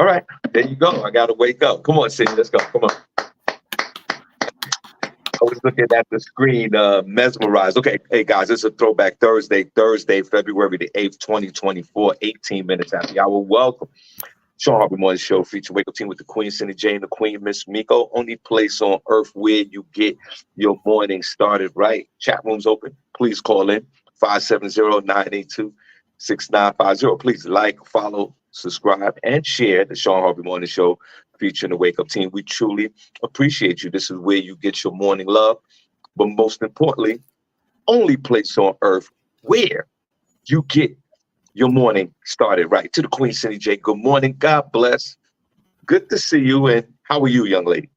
All right, there you go. I gotta wake up. Come on, Cindy, let's go. Come on. I was looking at the screen, mesmerized. Okay, hey guys, it's a Throwback Thursday, February the 8th, 2024, 18 minutes after the hour. Welcome. Shawn Harvey Morning Show feature Wake Up Team with the Queen, SennyJ, and the Queen, Miss Miko. Only place on earth where you get your morning started right. Chat rooms open. Please call in 570-982-6950. Please like, follow, subscribe, and share the Shawn Harvey Morning Show featuring the Wake Up Team. We truly appreciate you. This is where you get your morning love. But most importantly, only place on earth where you get your morning started right. To the Queen, SennyJ, good morning. God bless. Good to see you. And how are you, young lady?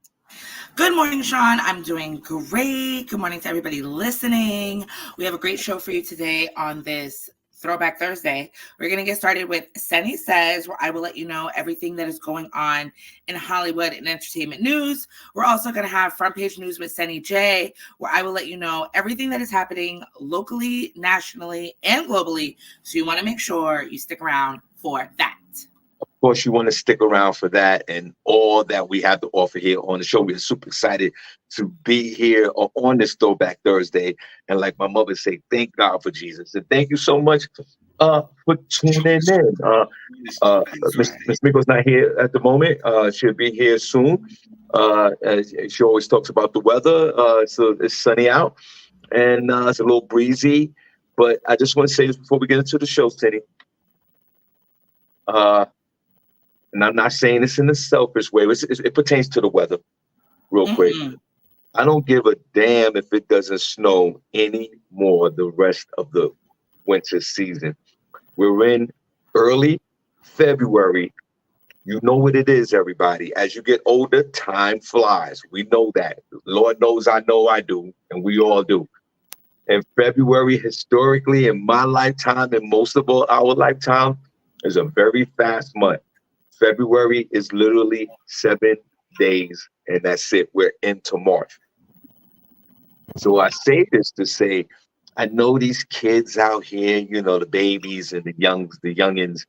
Good morning, Shawn. I'm doing great. Good morning to everybody listening. We have a great show for you today on this Throwback Thursday. We're going to get started with Senny Says, where I will let you know everything that is going on in Hollywood and entertainment news. We're also going to have Front Page News with SennyJ, where I will let you know everything that is happening locally, nationally, and globally. So you want to make sure you stick around for that. Of course, you want to stick around for that and all that we have to offer here on the show. We're super excited to be here on this Throwback Thursday. And like my mother say, thank God for Jesus. And thank you so much for tuning in. Miss Miko's not here at the moment. She'll be here soon. She always talks about the weather. So it's sunny out and it's a little breezy. But I just want to say this before we get into the show, Teddy. And I'm not saying this in a selfish way. It pertains to the weather, real quick. I don't give a damn if it doesn't snow anymore the rest of the winter season. We're in early February. You know what it is, everybody. As you get older, time flies. We know that. Lord knows I know I do, and we all do. And February, historically, in my lifetime, and most of our lifetime, is a very fast month. February is literally 7 days, and that's it. We're into March. So I say this to say, I know these kids out here, you know, the babies and the youngins,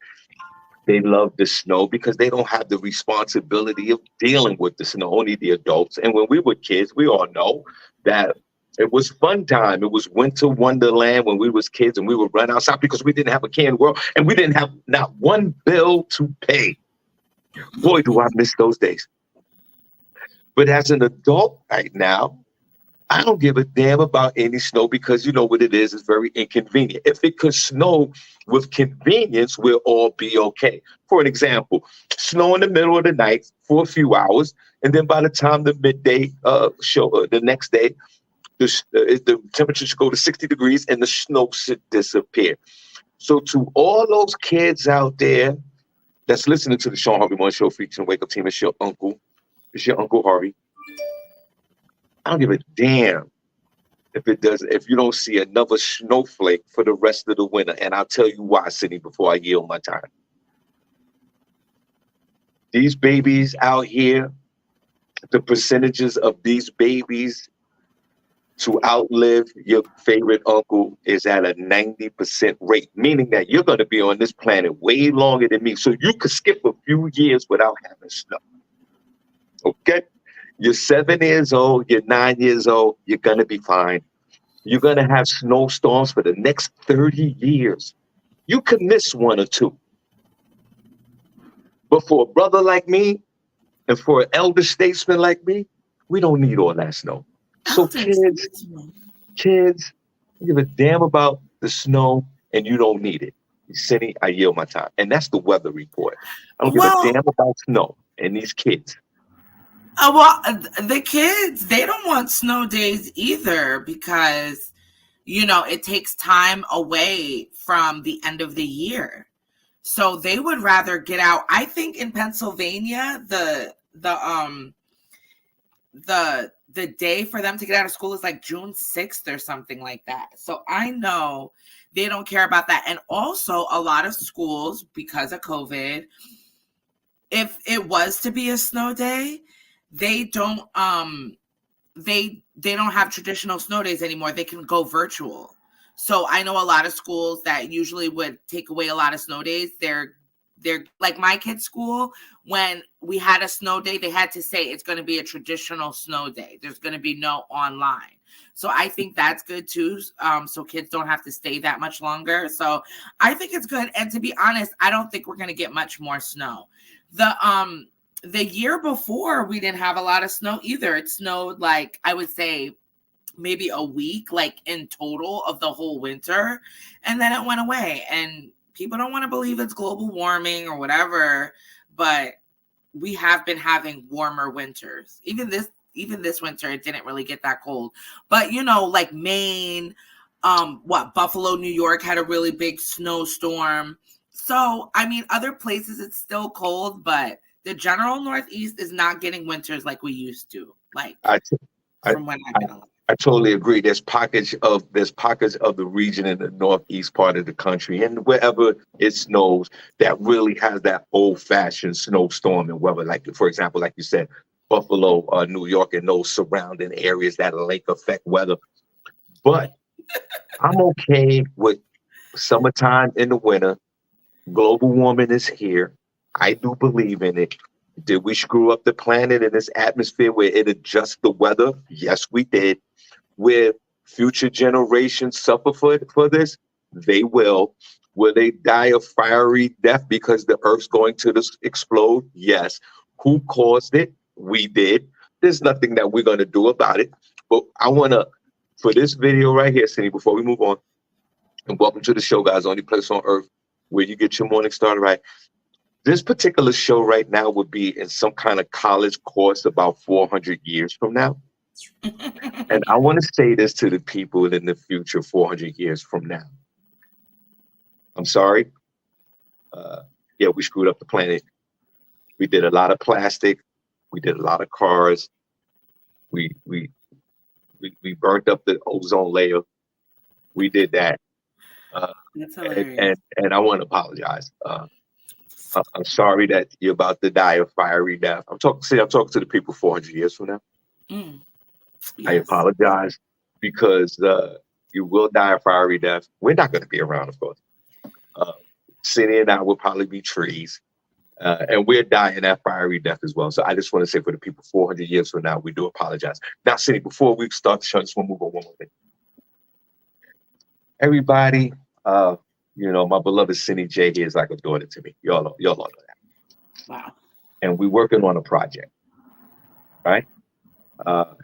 they love the snow because they don't have the responsibility of dealing with the snow, only the adults. And when we were kids, we all know that it was fun time. It was winter wonderland when we was kids, and we would run outside because we didn't have a care in the world, and we didn't have not one bill to pay. Boy, do I miss those days. But as an adult right now, I don't give a damn about any snow because you know what it is. It's very inconvenient. If it could snow with convenience, we'll all be okay. For an example, snow in the middle of the night for a few hours, and then by the time the midday show, the next day, the temperature should go to 60 degrees and the snow should disappear. So to all those kids out there that's listening to the Shawn Harvey Morning Show featuring Wake Up Team, it's your Uncle Harvey. I don't give a damn if you don't see another snowflake for the rest of the winter. And I'll tell you why, Cindy, before I yield my time. These babies out here, the percentages of these babies to outlive your favorite uncle is at a 90% rate, meaning that you're going to be on this planet way longer than me. So you could skip a few years without having snow. Okay? You're 7 years old, you're 9 years old, you're going to be fine. You're going to have snowstorms for the next 30 years. You could miss one or two. But for a brother like me and for an elder statesman like me, we don't need all that snow. So kids, give a damn about the snow and you don't need it. Cindy, I yield my time. And that's the weather report. I don't give a damn about snow and these kids. The kids, they don't want snow days either because, you know, it takes time away from the end of the year. So they would rather get out. I think in Pennsylvania, the day for them to get out of school is like June 6th or something like that. So I know they don't care about that. And also a lot of schools, because of COVID, if it was to be a snow day, they don't have traditional snow days anymore. They can go virtual. So I know a lot of schools that usually would take away a lot of snow days. They're they're like my kids' school, when we had a snow day, they had to say it's going to be a traditional snow day. There's going to be no online. So I think that's good too. So kids don't have to stay that much longer. So I think it's good. And to be honest, I don't think we're going to get much more snow. The year before, we didn't have a lot of snow either. It snowed like, I would say, maybe a week, like in total of the whole winter. And then it went away. And people don't want to believe it's global warming or whatever, but we have been having warmer winters. Even this winter, it didn't really get that cold. But, you know, like Maine, Buffalo, New York had a really big snowstorm. So, I mean, other places it's still cold, but the general Northeast is not getting winters like we used to. Like from when I've been alive. I totally agree. There's pockets of the region in the northeast part of the country, and wherever it snows, that really has that old-fashioned snowstorm and weather. Like, for example, like you said, Buffalo, New York, and those surrounding areas, that lake effect weather. But I'm okay with summertime in the winter. Global warming is here. I do believe in it. Did we screw up the planet and this atmosphere where it adjusts the weather? Yes, we did. Will future generations suffer for this? They will. Will they die a fiery death because the Earth's going to explode? Yes. Who caused it? We did. There's nothing that we're going to do about it. But I want to, for this video right here, Cindy, before we move on, and welcome to the show, guys, only place on Earth where you get your morning started right. This particular show right now would be in some kind of college course about 400 years from now. And I want to say this to the people in the future 400 years from now. I'm sorry. Yeah, we screwed up the planet. We did a lot of plastic. We did a lot of cars. We burnt up the ozone layer. We did that. That's hilarious. And I want to apologize. I'm sorry that you're about to die a fiery death. I'm talking to the people 400 years from now. Yes. I apologize because you will die a fiery death. We're not going to be around, of course. Cindy and I will probably be trees, and we're dying that fiery death as well. So I just want to say for the people 400 years from now, we do apologize. Now, Cindy, before we start the show, I just want to move on one more thing. Everybody, you know, my beloved SennyJ here is like a daughter to me. Y'all all know that. Wow. And we're working on a project, right?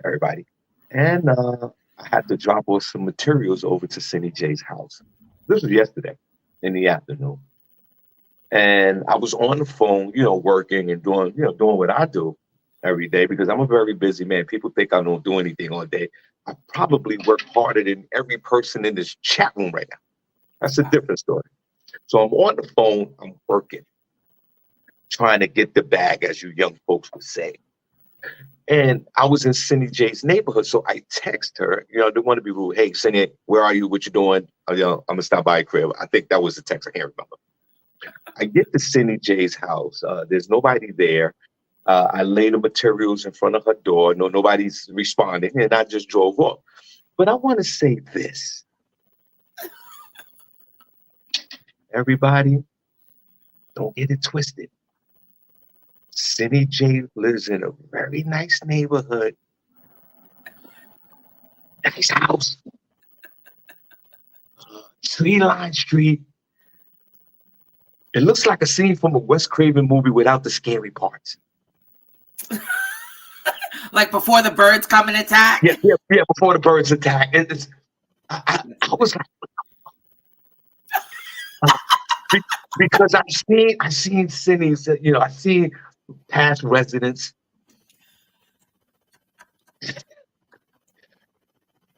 Everybody. And I had to drop off some materials over to SennyJ's house. This was yesterday in the afternoon. And I was on the phone, you know, working and doing what I do every day because I'm a very busy man. People think I don't do anything all day. I probably work harder than every person in this chat room right now. That's a different story. So I'm on the phone, I'm working, trying to get the bag, as you young folks would say. And I was in SennyJ's neighborhood, so I text her. You know, I didn't want to be rude. Hey, Cindy, where are you? What you doing? I'm gonna stop by your crib. I think that was the text. I can't remember. I get to SennyJ's house. There's nobody there. I lay the materials in front of her door. Nobody's responding, and I just drove off. But I want to say this. Everybody, don't get it twisted. SennyJ lives in a very nice neighborhood. Nice house. Tree-lined street. It looks like a scene from a Wes Craven movie without the scary parts. Like before the birds come and attack? Yeah, before the birds attack. I was like, because I've seen Cindy's, you know, I've seen past residents.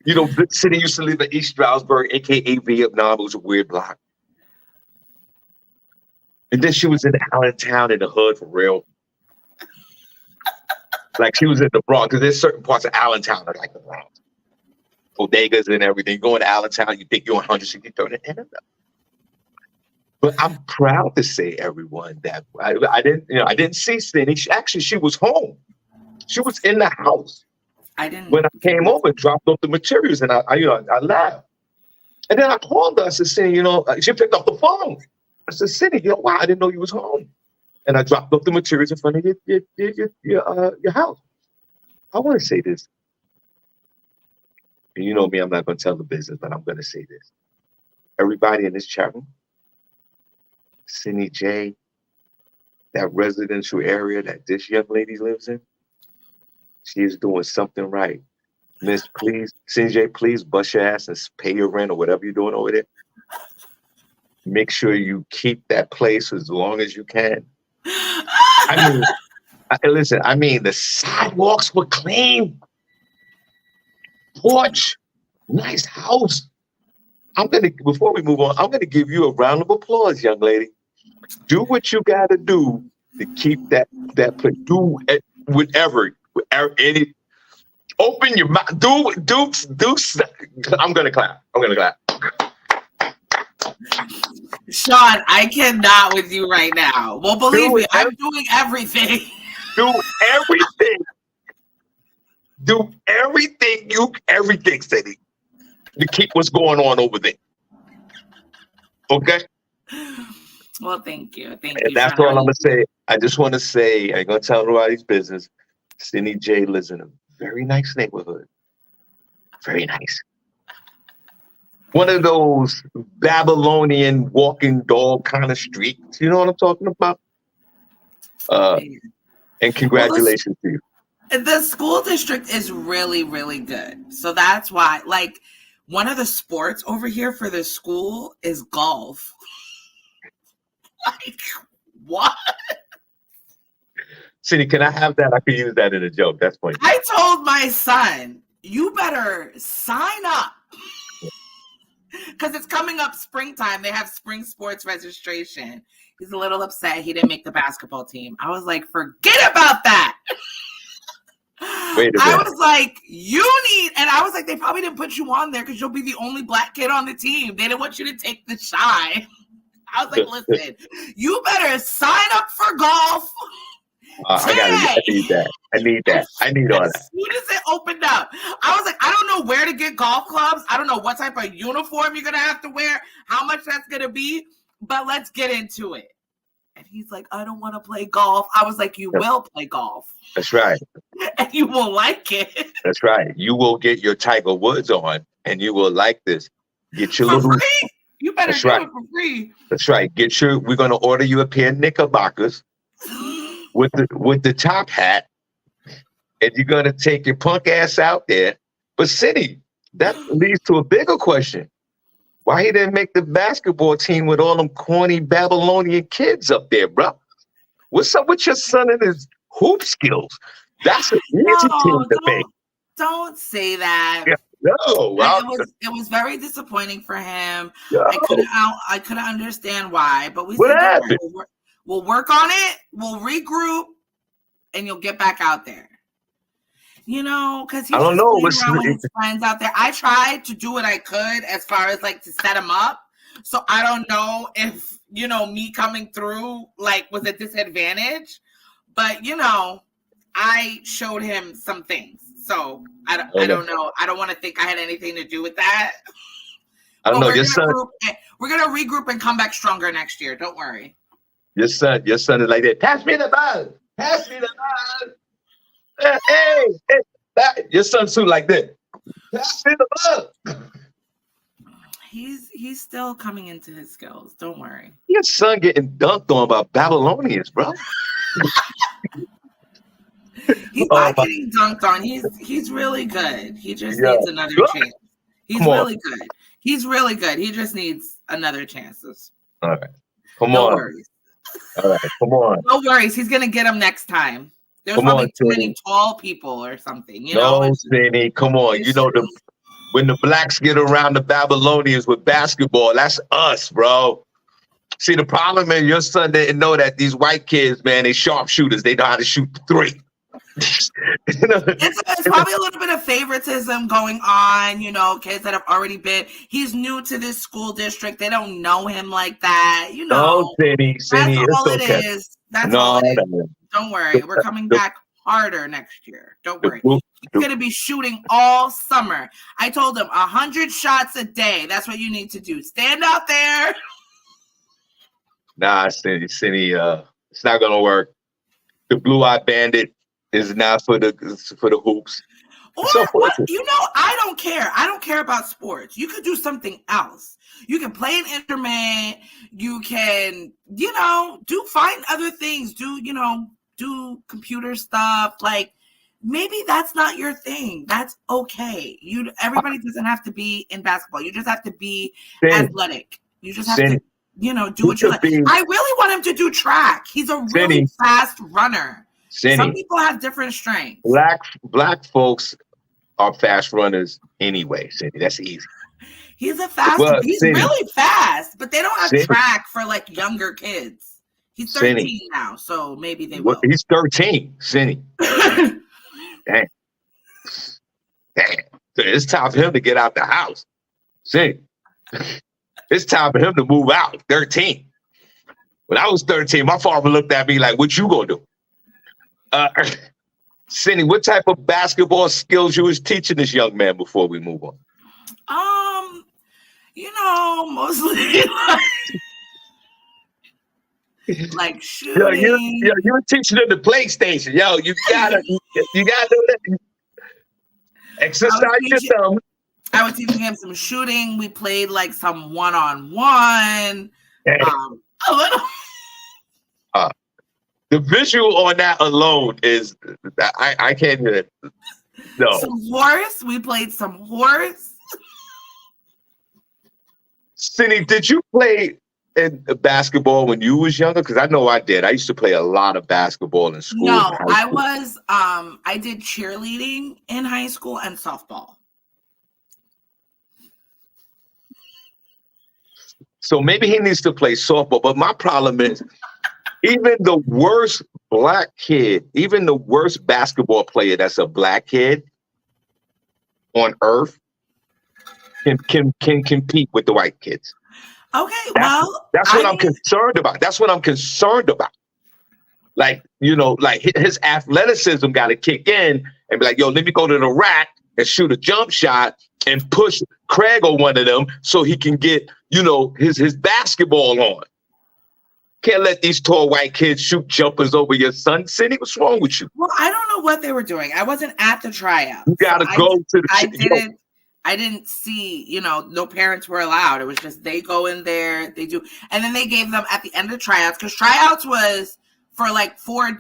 You know, Cindy used to live in East Stroudsburg, aka Vietnam. It was a weird block. And then she was in Allentown in the hood for real. Like she was in the Bronx, because there's certain parts of Allentown that are like the Bronx. Bodegas and everything. You go into Allentown, you think you're on 163rd. But I'm proud to say, everyone, that I didn't see Cindy. She was home. She was in the house. When I came over and dropped off the materials, and I laughed. And then I called her and said, you know, she picked up the phone. I said, Cindy, wow, I didn't know you was home. And I dropped off the materials in front of your house. I want to say this. And you know me, I'm not going to tell the business, but I'm going to say this. Everybody in this chat room, SennyJ, that residential area that this young lady lives in, she is doing something right. Miss, please, SennyJ, please bust your ass and pay your rent or whatever you're doing over there. Make sure you keep that place as long as you can. Listen, the sidewalks were clean. Porch, nice house. Before we move on, I'm gonna give you a round of applause, young lady. Do what you gotta do to keep that place. Do whatever, any. Open your mouth. Do. I'm gonna clap. Shawn, I cannot with you right now. Well, believe me, I'm doing everything. Do everything. Do everything, Sadie, to keep what's going on over there. Okay? Well, thank you. Thank you. That's all I'm going to say. I just want to say, I ain't going to tell nobody's business. SennyJ lives in a very nice neighborhood. Very nice. One of those Babylonian walking dog kind of streets. You know what I'm talking about? And congratulations to you. The school district is really, really good. So that's why, like, one of the sports over here for the school is golf. Like, what? Cindy, can I have that? I could use that in a joke. That's funny. I told my son, you better sign up. Because it's coming up springtime. They have spring sports registration. He's a little upset he didn't make the basketball team. I was like, forget about that. I was like, I was like, they probably didn't put you on there because you'll be the only black kid on the team. They didn't want you to take the shine. I was like, listen, you better sign up for golf. I need that. I need all that. As soon as it opened up, I was like, I don't know where to get golf clubs. I don't know what type of uniform you're going to have to wear, how much that's going to be, but let's get into it. And he's like, I don't want to play golf. I was like, you will play golf. That's right. And you will like it. That's right. You will get your Tiger Woods on, and you will like this. Get your little. Free? You better do it for free. That's right. We're going to order you a pair of knickerbockers with the top hat, and you're going to take your punk ass out there. But Cindy, that leads to a bigger question. Why he didn't make the basketball team with all them corny Babylonian kids up there, bro? What's up with your son and his hoop skills? That's an easy team to make. Don't say that. Yeah, no, it was very disappointing for him. No. I couldn't understand why, but we said we'll work on it. We'll regroup, and you'll get back out there. You know, because he's around with his friends out there. I tried to do what I could as far as like to set him up. So I don't know if, me coming through like was a disadvantage, but I showed him some things. So I don't know. I don't want to think I had anything to do with that. I don't know. We're going to regroup and come back stronger next year. Don't worry. Your son is like that. Pass me the ball. Pass me the ball. Hey, your son's too like that. Pass me the ball. He's still coming into his skills. Don't worry. Your son getting dunked on by Babylonians, bro. He's not getting dunked on. He's really good. He just needs another chance. He's really good. He's really good. He just needs another chances. All right. No worries. All right. Come on. No worries. He's gonna get him next time. There's probably too many tall people or something. No, Cindy, come on. When the blacks get around the Babylonians with basketball, that's us, bro. See, the problem is your son didn't know that these white kids, man, they sharpshooters. They know how to shoot the three. It's probably a little bit of favoritism going on, kids that have already been. He's new to this school district. They don't know him like that, No, Cindy, that's all it is. That's all it is. Don't worry. We're coming back harder next year. Don't worry. He's going to be shooting all summer. I told him 100 shots a day. That's what you need to do. Stand out there. Nah, Cindy, it's not gonna work. The blue-eyed bandit is not for the hoops. Or So what? I don't care. I don't care about sports. You could do something else. You can play an instrument. You can, find other things. Do computer stuff. Like, maybe that's not your thing. That's okay. Everybody doesn't have to be in basketball. You just have to be athletic. You just have to, do what you like. I really want him to do track. He's a really fast runner. Some people have different strengths. Black folks are fast runners anyway, Cindy. That's easy. He's he's really fast, but they don't have track for like younger kids. He's 13 now, so maybe they will. He's 13, Cindy. Damn. It's time for him to get out the house. Cindy. It's time for him to move out. 13. When I was 13, my father looked at me like, "What you gonna do?" Cindy, what type of basketball skills you was teaching this young man before we move on? Mostly like shooting. You're teaching him the PlayStation. Yo, you gotta do that. Exercise your thumb. I was teaching him some shooting. We played like some one-on-one. A little. The visual on that alone is, I can't do it. No. Some horse. We played some horse. Cindy, did you play in basketball when you was younger? Because I know I did. I used to play a lot of basketball in school. No, I did cheerleading in high school and softball. So maybe he needs to play softball. But my problem is, even the worst black kid, even the worst basketball player that's a black kid on earth can compete with the white kids. Okay, that's what I'm concerned about. That's what I'm concerned about. Like, his athleticism got to kick in and be like, yo, let me go to the rack and shoot a jump shot and push Craig on one of them so he can get, his basketball on. Can't let these tall white kids shoot jumpers over your son. Cindy, what's wrong with you? Well, I don't know what they were doing. I wasn't at the tryout. You got to go to the I didn't see, no parents were allowed. It was just they go in there, they do. And then they gave them at the end of tryouts, because tryouts was for like 4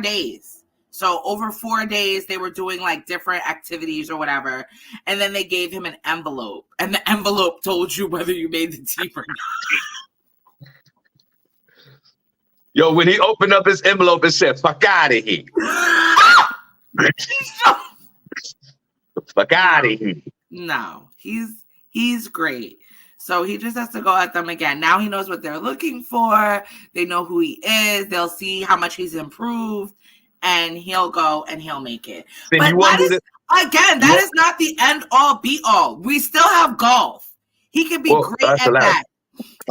days. So over 4 days, they were doing like different activities or whatever. And then they gave him an envelope. And the envelope told you whether you made the team or not. Yo, when he opened up his envelope, it said, "Fuck out of here." Fuck out of here. No, he's great. So he just has to go at them again. Now he knows what they're looking for. They know who he is. They'll see how much he's improved, and he'll go and he'll make it. Then but that is not the end all be all. We still have golf. He can be great at that.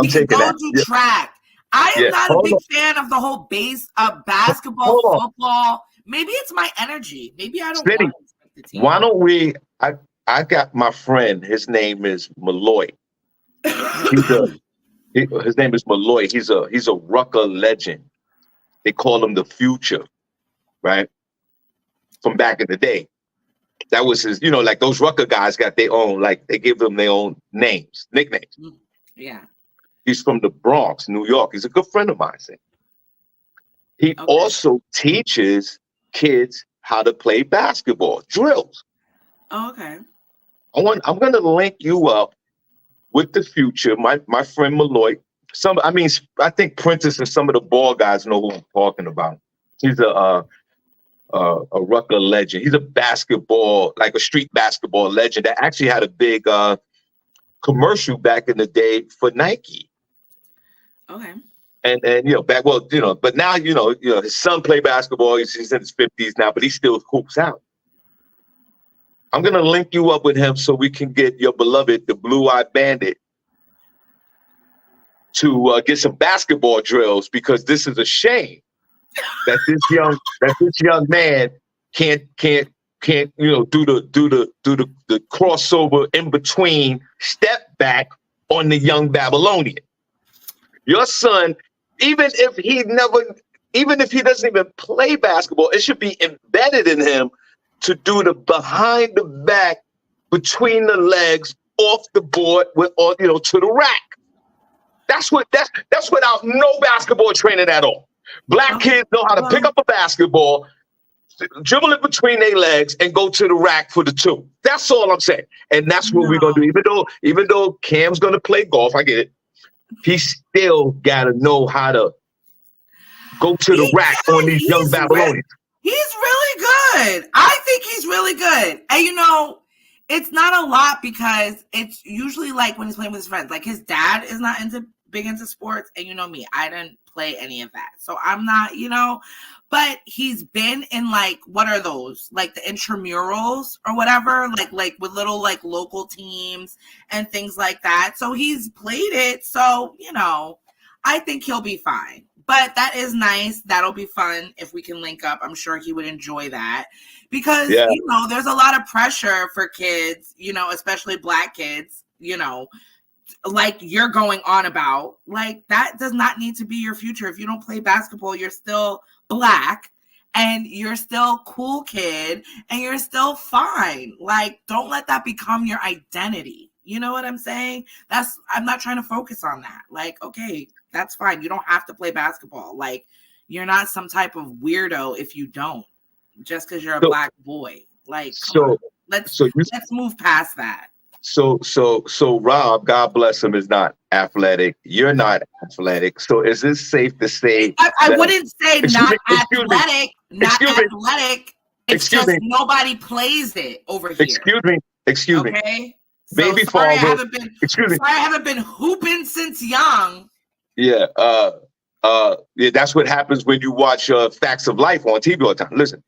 He can go do track. I am not a big fan of the whole basketball, football. Maybe it's my energy. Maybe I don't want to respect the team. Why don't we? I got my friend. His name is Malloy. His name is Malloy. He's a Rucker legend. They call him the Future, right? From back in the day. That was his. Like those Rucker guys got their own. Like they give them their own names, nicknames. Yeah. He's from the Bronx, New York. He's a good friend of mine. He also teaches kids how to play basketball drills. Oh, okay. I'm going to link you up with the Future, my friend Malloy. I think Prentice and some of the ball guys know who I'm talking about. He's a Rucker legend. He's a street basketball legend that actually had a big commercial back in the day for Nike. Okay. And but now his son played basketball. He's in his 50s now, but he still hoops out. I'm gonna link you up with him so we can get your beloved, the Blue-Eyed Bandit, to get some basketball drills, because this is a shame that this young man can't do the crossover in between, step back on the young Babylonian. Your son even if he doesn't even play basketball, it should be embedded in him to do the behind the back, between the legs, off the board, with all, to the rack. That's without no basketball training at all. Black kids know how to pick up a basketball, dribble it between their legs, and go to the rack for the two. That's all I'm saying. And that's what we're gonna do. Even though Cam's gonna play golf, I get it. He still gotta know how to go to the rack on these young Babylonians. He's really good. I think he's really good. And it's not a lot because it's usually like when he's playing with his friends. Like his dad is not big into sports, and me, I didn't play any of that. So I'm not, but he's been in like, what are those? Like the intramurals or whatever, like with little like local teams and things like that. So he's played it. So, I think he'll be fine. But that is nice. That'll be fun if we can link up. I'm sure he would enjoy that because, there's a lot of pressure for kids, especially Black kids, like you're going on about. Like that does not need to be your future. If you don't play basketball, you're still Black and you're still cool kid and you're still fine. Like, don't let that become your identity. You know what I'm saying? I'm not trying to focus on that. Like, okay, that's fine. You don't have to play basketball. Like, you're not some type of weirdo if you don't, just because you're a Black boy. Like, let's move past that. So Rob, God bless him, is not athletic. You're not athletic. So is it safe to say? I wouldn't say not athletic. Not athletic. It's just nobody plays it over here. Excuse me. Okay. Baby sorry, father. I haven't been hooping since young. Yeah. That's what happens when you watch Facts of Life on TV all the time. Listen,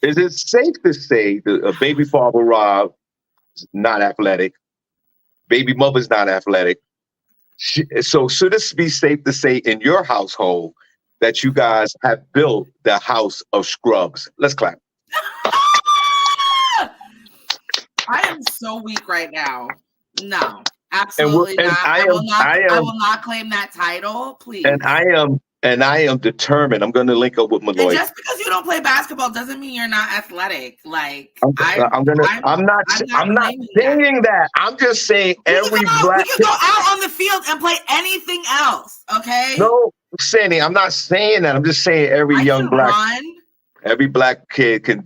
is it safe to say that a baby father Rob is not athletic? Baby mother's not athletic. So should it be safe to say in your household that you guys have built the house of scrubs? Let's clap. I am so weak right now. No, absolutely not. I will not claim that title, please. And I am determined. I'm going to link up with Malloy. And just because you don't play basketball doesn't mean you're not athletic. Like I'm not saying that. I'm just saying we can go out on the field and play anything else. Okay. No, Sandy, I'm not saying that. I'm just saying every black kid can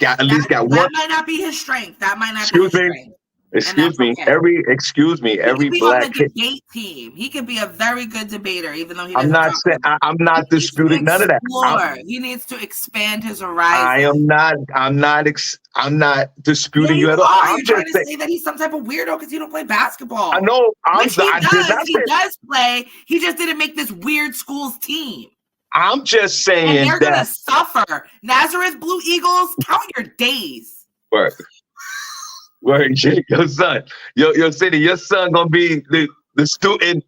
at least got one. That might not be his strength. That might not be his strength. Excuse me. Every black kid. Debate team. He could be a very good debater, even though he doesn't. I'm not disputing none of that. He needs to expand his horizon. I'm not disputing you at all. I'm trying to say that he's some type of weirdo because he don't play basketball. I know. He does play. He just didn't make this weird school's team. I'm just saying and they're gonna suffer. Nazareth Blue Eagles, count your days. Word, your son, your son gonna be the student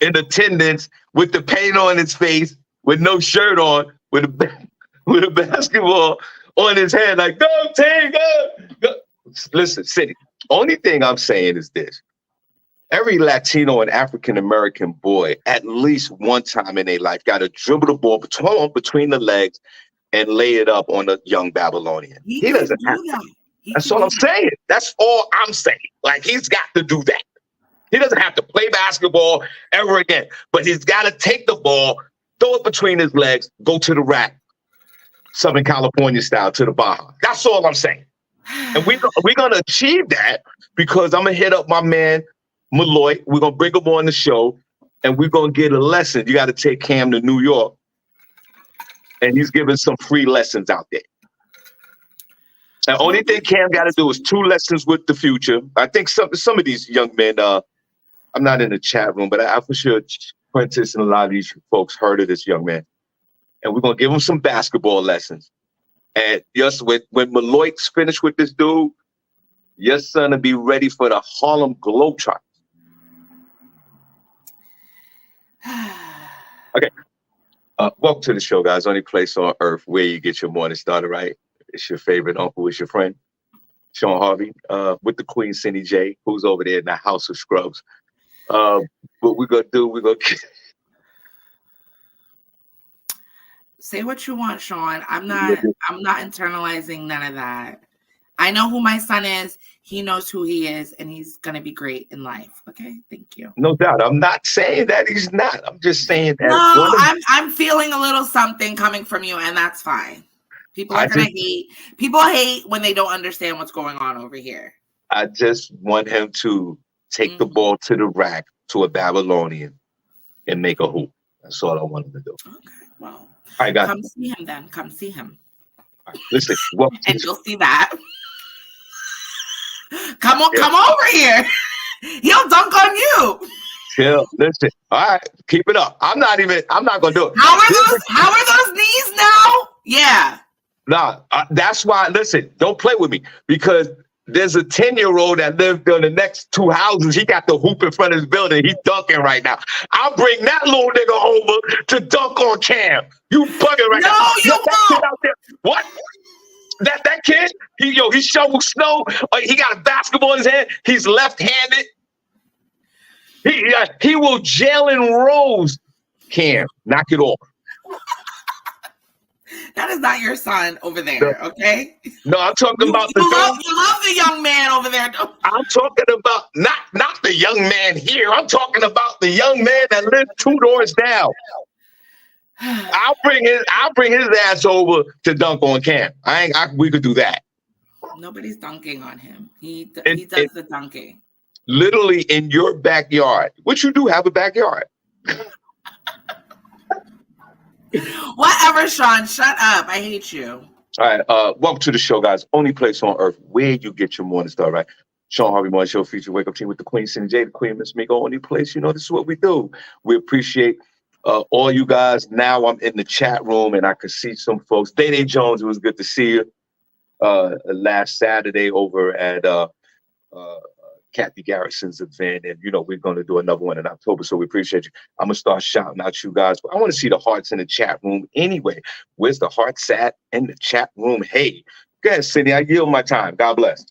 in attendance with the paint on his face, with no shirt on, with a basketball on his head, like go team, go. Listen, City. Only thing I'm saying is this. Every Latino and African-American boy, at least one time in their life, got to dribble the ball between the legs and lay it up on a young Babylonian. He doesn't have to. That's all I'm saying. That's all I'm saying. Like, he's got to do that. He doesn't have to play basketball ever again, but he's got to take the ball, throw it between his legs, go to the rack, Southern California style, to the Baja. That's all I'm saying. And we're going to achieve that because I'm going to hit up my man, Malloy. We're going to bring him on the show and we're going to get a lesson. You got to take Cam to New York. And he's giving some free lessons out there. The only thing Cam got to do is 2 lessons with the future. I think some of these young men, I'm not in the chat room, but I for sure Quintus and a lot of these folks heard of this young man. And we're going to give him some basketball lessons. And just when Malloy's finished with this dude, your son will be ready for the Harlem Globetrotters. Okay. Welcome to the show, guys. Only place on earth where you get your morning started, right? It's your favorite uncle, it's your friend, Shawn Harvey, with the Queen SennyJ, who's over there in the House of Scrubs. What we're gonna do? Say what you want, Shawn. I'm not internalizing none of that. I know who my son is. He knows who he is, and he's gonna be great in life. Okay, thank you. No doubt. I'm not saying that he's not. I'm just saying that. No, I'm feeling a little something coming from you, and that's fine. People are gonna hate. People hate when they don't understand what's going on over here. I just want him to take the ball to the rack to a Babylonian and make a hoop. That's all I want him to do. Okay, well, come see him then. Come see him. Right, listen, and you'll see that. Come over here. He'll dunk on you. Chill. Listen. All right, keep it up. I'm not gonna do it. How are those knees now? Yeah. Nah, that's why. Listen, don't play with me because there's a 10-year-old that lived in the next 2 houses. He got the hoop in front of his building. He's dunking right now. I'll bring that little nigga over to dunk on Cam. You bugging right now? No, you won't. Out there. What? That kid? He shovels snow. He got a basketball in his hand. He's left-handed. He will Jalen Rose Cam. Knock it off. That is not your son over there, okay? No, I'm talking about you love the young man over there. I'm talking about not the young man here. I'm talking about the young man that lives 2 doors down. I'll bring his ass over to dunk on Cam. We could do that. Nobody's dunking on him. He does the dunking. Literally in your backyard, which you do have a backyard. Whatever, Shawn. Shut up. I hate you. All right. Welcome to the show, guys. Only place on earth where you get your morning start, right? Shawn Harvey Morning Show feature Wake Up Team with the Queen SennyJ, the Queen Miss Miko. Only place, this is what we do. We appreciate all you guys. Now I'm in the chat room and I could see some folks. Day Jones, it was good to see you last Saturday over at Kathy Garrison's event, and we're going to do another one in October, so we appreciate you. I'm gonna start shouting out you guys, but I want to see the hearts in the chat room anyway. Where's the hearts at in the chat room? Hey, go ahead, Cindy. I yield my time. God bless.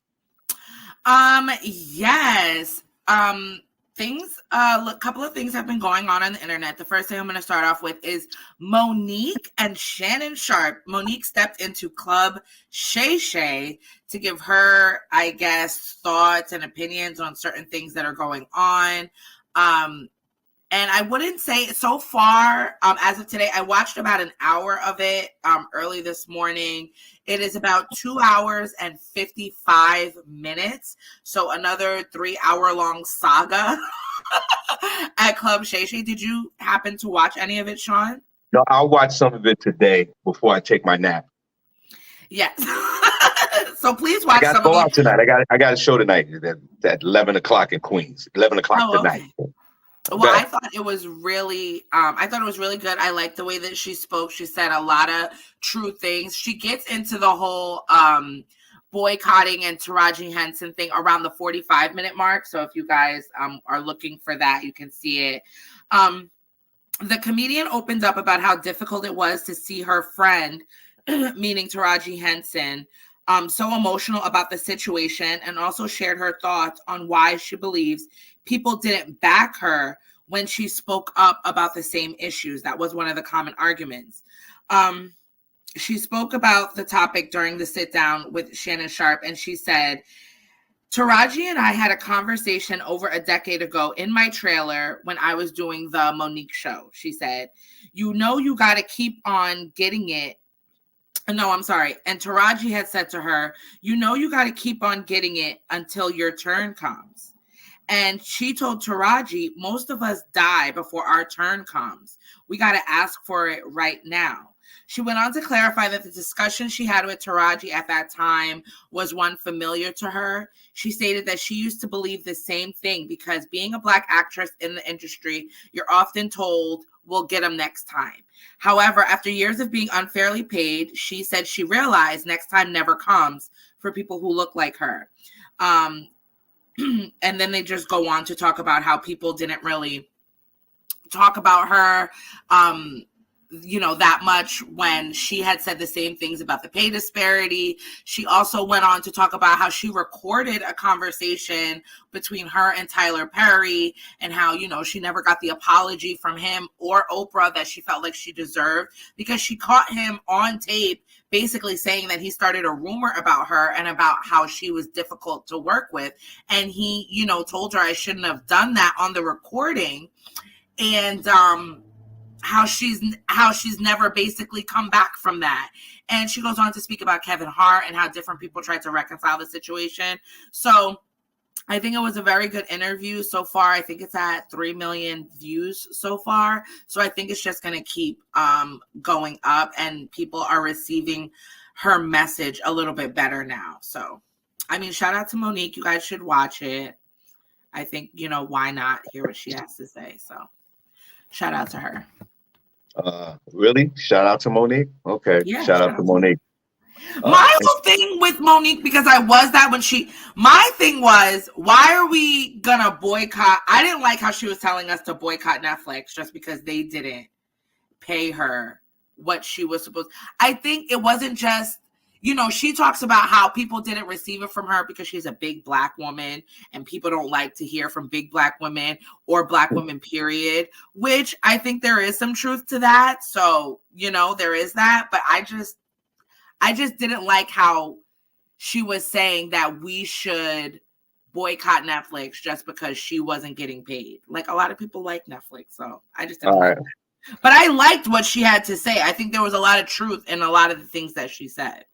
Yes. A couple of things have been going on the internet. The first thing I'm going to start off with is Monique and Shannon Sharpe. Monique stepped into Club Shay Shay to give her, I guess, thoughts and opinions on certain things that are going on. And I wouldn't say so far, as of today, I watched about an hour of it early this morning. It is about 2 hours and 55 minutes. So another 3-hour-long saga at Club Shay Shay. Did you happen to watch any of it, Shawn? No, I'll watch some of it today before I take my nap. Yes. So please watch some of it. I got to go out tonight. I got a show tonight at 11 o'clock in Queens. 11 o'clock tonight. Okay. Well, I thought it was really good. I liked the way that she spoke. She said a lot of true things. She gets into the whole boycotting and Taraji Henson thing around the 45-minute mark. So if you guys are looking for that, you can see it. The comedian opens up about how difficult it was to see her friend, meaning Taraji Henson, so emotional about the situation, and also shared her thoughts on why she believes people didn't back her when she spoke up about the same issues. That was one of the common arguments. She spoke about the topic during the sit down with Shannon Sharpe, and she said, Taraji and I had a conversation over a decade ago in my trailer when I was doing the Monique show. She said, you got to keep on getting it. No, I'm sorry. And Taraji had said to her, you got to keep on getting it until your turn comes. And she told Taraji, most of us die before our turn comes. We got to ask for it right now. She went on to clarify that the discussion she had with Taraji at that time was one familiar to her. She stated that she used to believe the same thing because being a Black actress in the industry, you're often told, we'll get them next time. However, after years of being unfairly paid, she said she realized next time never comes for people who look like her. And then they just go on to talk about how people didn't really talk about her. that much when she had said the same things about the pay disparity. She also went on to talk about how she recorded a conversation between her and Tyler Perry and how, she never got the apology from him or Oprah that she felt like she deserved, because she caught him on tape basically saying that he started a rumor about her and about how she was difficult to work with. And he, told her, I shouldn't have done that on the recording. And, how she's never basically come back from that. And she goes on to speak about Kevin Hart and how different people tried to reconcile the situation. So I think it was a very good interview so far. I think it's at 3 million views so far. So I think it's just going to keep going up, and people are receiving her message a little bit better now. So, I mean, shout out to Monique. You guys should watch it. I think, why not hear what she has to say? So shout out to her. Really? Shout out to Monique? Okay. Yeah, shout out to Monique. My whole thing with Monique, because I was that when my thing was, why are we gonna boycott? I didn't like how she was telling us to boycott Netflix just because they didn't pay her what she was supposed. I think it wasn't just, she talks about how people didn't receive it from her because she's a big Black woman and people don't like to hear from big Black women or Black women, period, which I think there is some truth to that. So, there is that. But I just didn't like how she was saying that we should boycott Netflix just because she wasn't getting paid. Like, a lot of people like Netflix. So I just didn't like that. But I liked what she had to say. I think there was a lot of truth in a lot of the things that she said.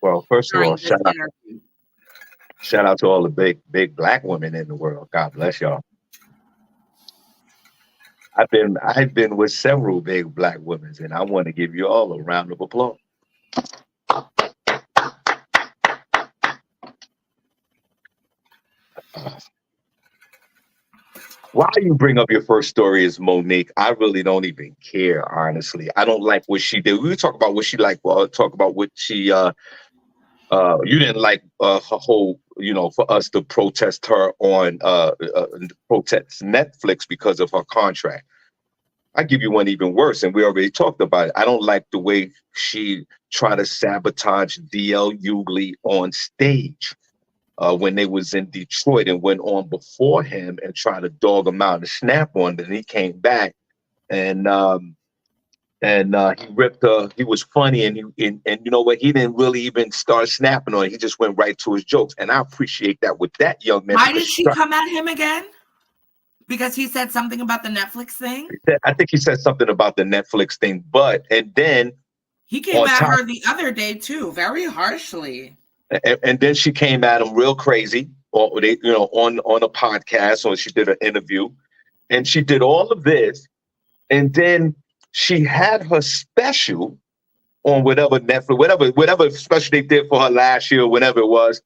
Well, first of all, shout out to all the big Black women in the world. God bless y'all. I've been with several big Black women, and I want to give you all a round of applause. Why you bring up your first story is Monique, I really don't even care, honestly. I don't like what she did. We talk about what she liked. Well, talk about what she, you didn't like her whole, for us to protest her on, protest Netflix because of her contract. I give you one even worse, and we already talked about it. I don't like the way she tried to sabotage D.L. Hughley on stage. When they was in Detroit and went on before him and tried to dog him out and snap on him, and he came back and he ripped her. He was funny, and you know what? He didn't really even start snapping on it. He just went right to his jokes, and I appreciate that with that young man. Why did she come at him again? Because he said something about the Netflix thing? I think he said something about the Netflix thing, and then he came at her the other day too, very harshly. And then she came at him real crazy, on a podcast, or she did an interview, and she did all of this, and then she had her special on whatever Netflix, whatever special they did for her last year, whatever it was.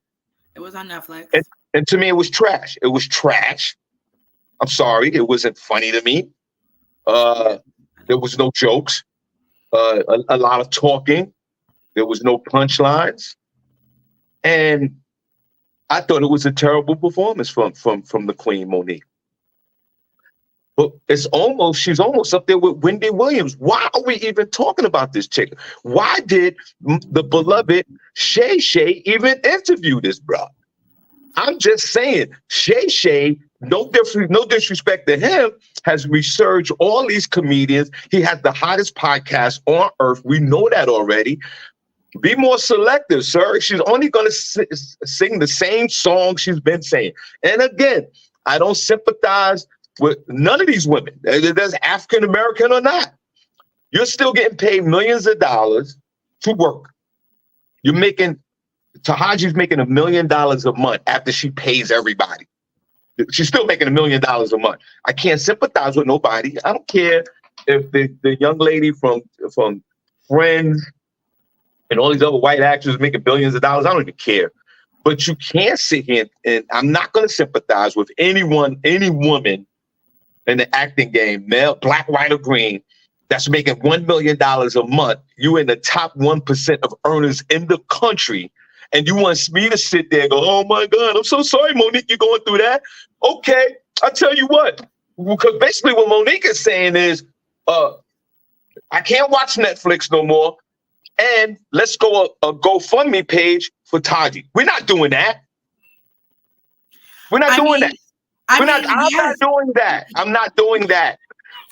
It was on Netflix. And to me, it was trash. It was trash. I'm sorry, it wasn't funny to me. There was no jokes, a lot of talking. There was no punchlines. And I thought it was a terrible performance from the Queen Monique. But she's almost up there with Wendy Williams. Why are we even talking about this chick? Why did the beloved Shay Shay even interview this bro? I'm just saying, Shay Shay, no disrespect to him, has researched all these comedians. He has the hottest podcast on earth. We know that already. Be more selective, sir. She's only going to sing the same song she's been saying. And again, I don't sympathize with none of these women. There's African-American or not. You're still getting paid millions of dollars to work. Tahaji's making $1 million a month after she pays everybody. She's still making $1 million a month. I can't sympathize with nobody. I don't care if the young lady from Friends and all these other white actors making billions of dollars. I don't even care. But you can't sit here and I'm not going to sympathize with any woman in the acting game, male, black, white, or green, that's making $1 million a month. You in the top 1% of earners in the country. And you want me to sit there and go, oh my God, I'm so sorry, Monique, you're going through that. Okay, I'll tell you what, because basically what Monique is saying is, I can't watch Netflix no more. And let's go a GoFundMe page for Taji. We're not doing that. We're not doing that. I'm not doing that. I'm not doing that.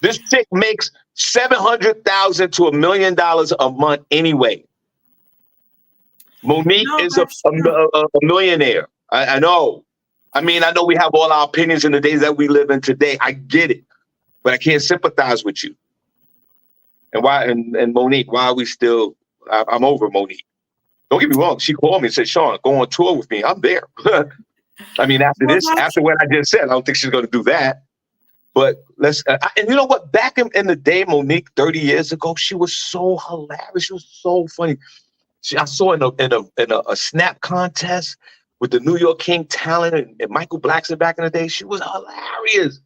This chick makes $700,000 to $1 million a month anyway. Monique is a millionaire. I know. I mean, I know we have all our opinions in the days that we live in today. I get it, but I can't sympathize with you. And why? And Monique, why are we still? I'm over Monique. Don't get me wrong. She called me and said, "Shawn, go on tour with me." I'm there. I mean, after what I just said, I don't think she's going to do that. But let's. And you know what? Back in the day, Monique, 30 years ago, she was so hilarious. She was so funny. I saw in a snap contest with the New York King talent and Michael Blackson back in the day. She was hilarious.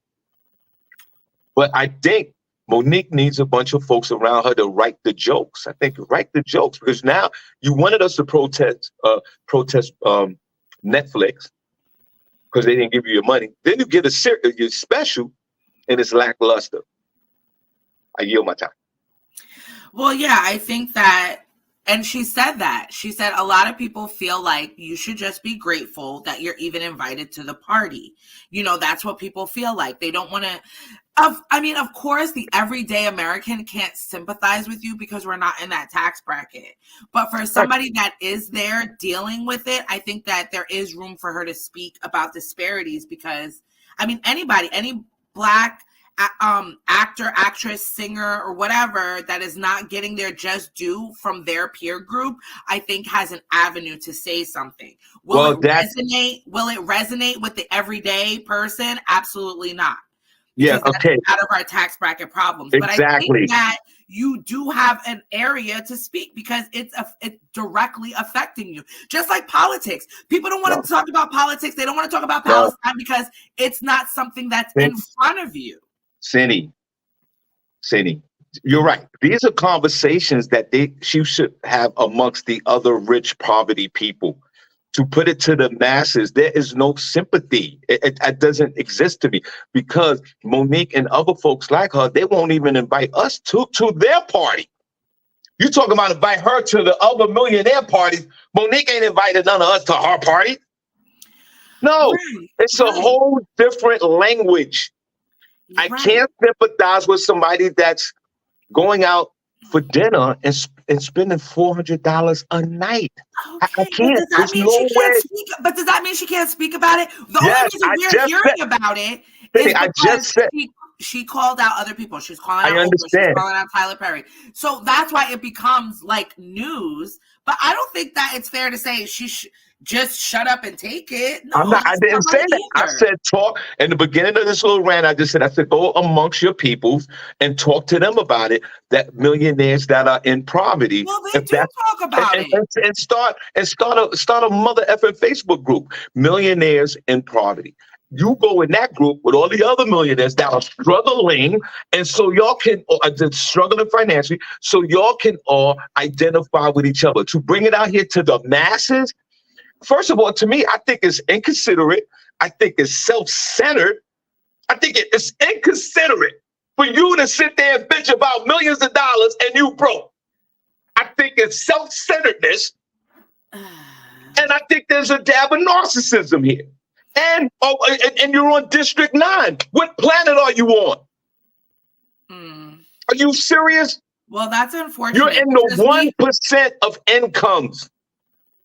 But I think Monique needs a bunch of folks around her to write the jokes. I think write the jokes, because now you wanted us to protest Netflix because they didn't give you your money. Then you get your special, and it's lackluster. I yield my time. Well, yeah, I think that, and she said that. She said a lot of people feel like you should just be grateful that you're even invited to the party. You know, that's what people feel like. They don't want to. I mean, of course, the everyday American can't sympathize with you because we're not in that tax bracket. But for somebody that is there dealing with it, I think that there is room for her to speak about disparities because, I mean, anybody, any Black actor, actress, singer, or whatever that is not getting their just due from their peer group, I think has an avenue to say something. Will it resonate with the everyday person? Absolutely not. Yeah, okay. Out of our tax bracket problems. Exactly. But I think that you do have an area to speak because it's directly affecting you. Just like politics. People don't want to talk about politics. They don't want to talk about Palestine because it's not something that's in front of you. Senny, you're right. These are conversations that she should have amongst the other rich poverty people. To put it to the masses, there is no sympathy. It doesn't exist to me because Monique and other folks like her, they won't even invite us to their party. You talking about invite her to the other millionaire parties. Monique ain't invited none of us to her party. No, it's a whole different language. I can't sympathize with somebody that's going out for dinner and spending $400 a night. Okay, I can't. But does that mean she can't speak about it? The only reason we're hearing about it is because she called out other people. She's calling out Oprah. She's calling out Tyler Perry. So that's why it becomes like news. But I don't think that it's fair to say she just shut up and take it. No, I didn't say that. Either. I said talk. In the beginning of this little rant, I said go amongst your peoples and talk to them about it. That millionaires that are in poverty. Well, they do talk about it. And start a mother effing Facebook group. Millionaires in poverty. You go in that group with all the other millionaires that are struggling, and so y'all can struggling financially, so y'all can all identify with each other. To bring it out here to the masses. First of all, to me, I think it's inconsiderate. I think it's self-centered. I think it's inconsiderate for you to sit there and bitch about millions of dollars and you broke. I think it's self-centeredness. And I think there's a dab of narcissism here. And you're on District 9. What planet are you on? Are you serious? Well, that's unfortunate. You're in the 1% of incomes.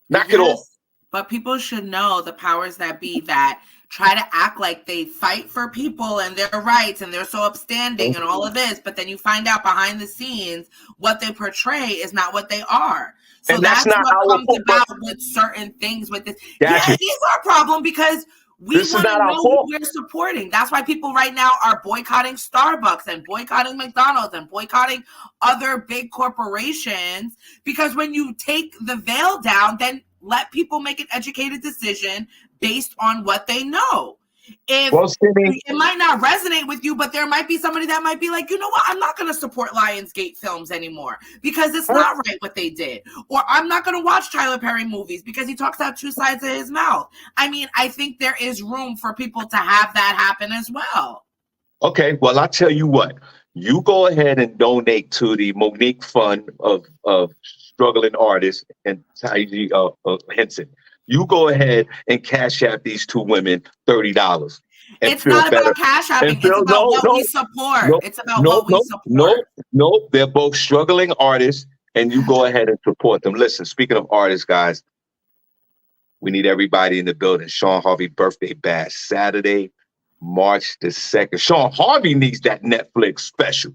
Knock it off. But people should know, the powers that be, that try to act like they fight for people and their rights and they're so upstanding and all of this, but then you find out behind the scenes what they portray is not what they are. So that's what comes about with certain things with this. Yeah, it is our problem because we want to know who we're supporting. That's why people right now are boycotting Starbucks and boycotting McDonald's and boycotting other big corporations, because when you take the veil down, then let people make an educated decision based on what they know. It might not resonate with you, but there might be somebody that might be like, you know what, I'm not going to support Lionsgate films anymore because it's not right what they did. Or I'm not going to watch Tyler Perry movies because he talks out two sides of his mouth. I mean, I think there is room for people to have that happen as well. Okay, well, I'll tell you what. You go ahead and donate to the Monique Fund of struggling artists and Taiji Henson. You go ahead and cash out these two women $30 and It's feel not better. about cash shopping. And It's feel about what we no, support. no, It's about no, what we no, support. no, no. They're both struggling artists, and you go ahead and support them. Listen, speaking of artists, guys, we need everybody in the building. Shawn Harvey birthday bash, Saturday, March the 2nd. Shawn Harvey needs that Netflix special.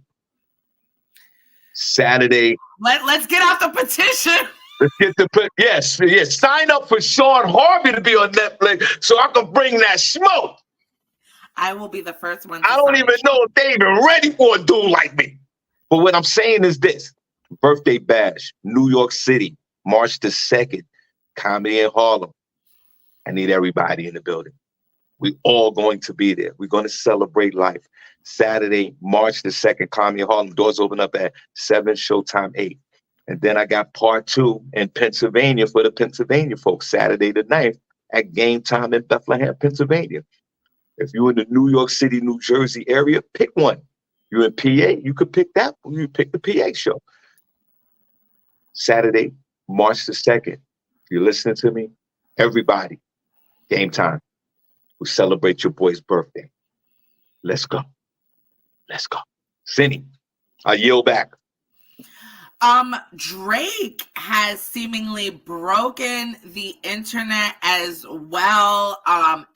Saturday. Let's get out the petition. Let's get the yes. Sign up for Shawn Harvey to be on Netflix so I can bring that smoke. I will be the first one. I don't even know if they even ready for a dude like me. But what I'm saying is this: birthday bash, New York City, March the 2nd, Comedy in Harlem. I need everybody in the building. We all going to be there. We're going to celebrate life. Saturday, March the 2nd, Comedy in Harlem. Doors open up at 7, showtime 8. And then I got part 2 in Pennsylvania for the Pennsylvania folks, Saturday the 9th at Game Time in Bethlehem, Pennsylvania. If you're in the New York City, New Jersey area, pick one. You're in PA, you could pick that. You pick the PA show. Saturday, March the 2nd. If you're listening to me, everybody, Game Time. We celebrate your boy's birthday. Let's go. Let's go. Senny, I yield back. Drake has seemingly broken the internet as well.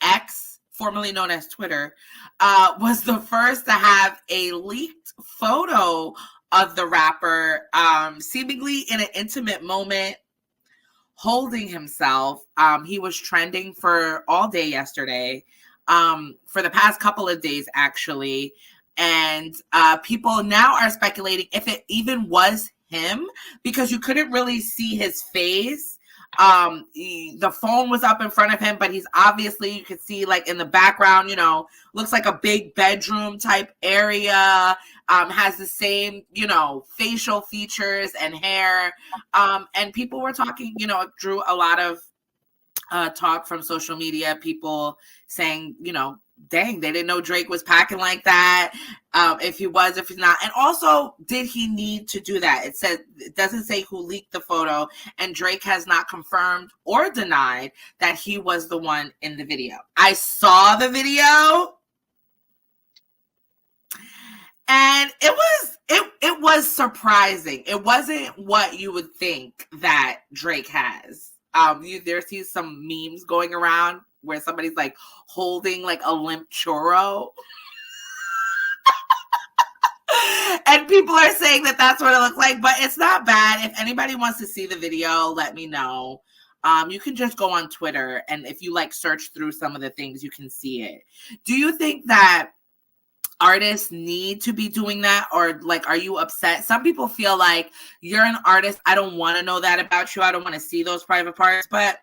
X, formerly known as Twitter, was the first to have a leaked photo of the rapper, seemingly in an intimate moment, holding himself. He was trending for all day yesterday, for the past couple of days, actually. And people now are speculating if it even was him, because you couldn't really see his face. The phone was up in front of him, but he's obviously, you could see like in the background, you know, looks like a big bedroom type area, has the same, you know, facial features and hair. And people were talking, you know, it drew a lot of talk from social media, people saying, you know, dang, they didn't know Drake was packing like that. If he was, if he's not. And also, did he need to do that? It doesn't say who leaked the photo, and Drake has not confirmed or denied that he was the one in the video. I saw the video, and it was surprising. It wasn't what you would think that Drake has. There's some memes going around where somebody's like holding like a limp churro. And people are saying that that's what it looks like, but it's not bad. If anybody wants to see the video, let me know. You can just go on Twitter, and if you like search through some of the things, you can see it. Do you think that artists need to be doing that, or like, are you upset? Some people feel like, you're an artist, I don't want to know that about you, I don't want to see those private parts. But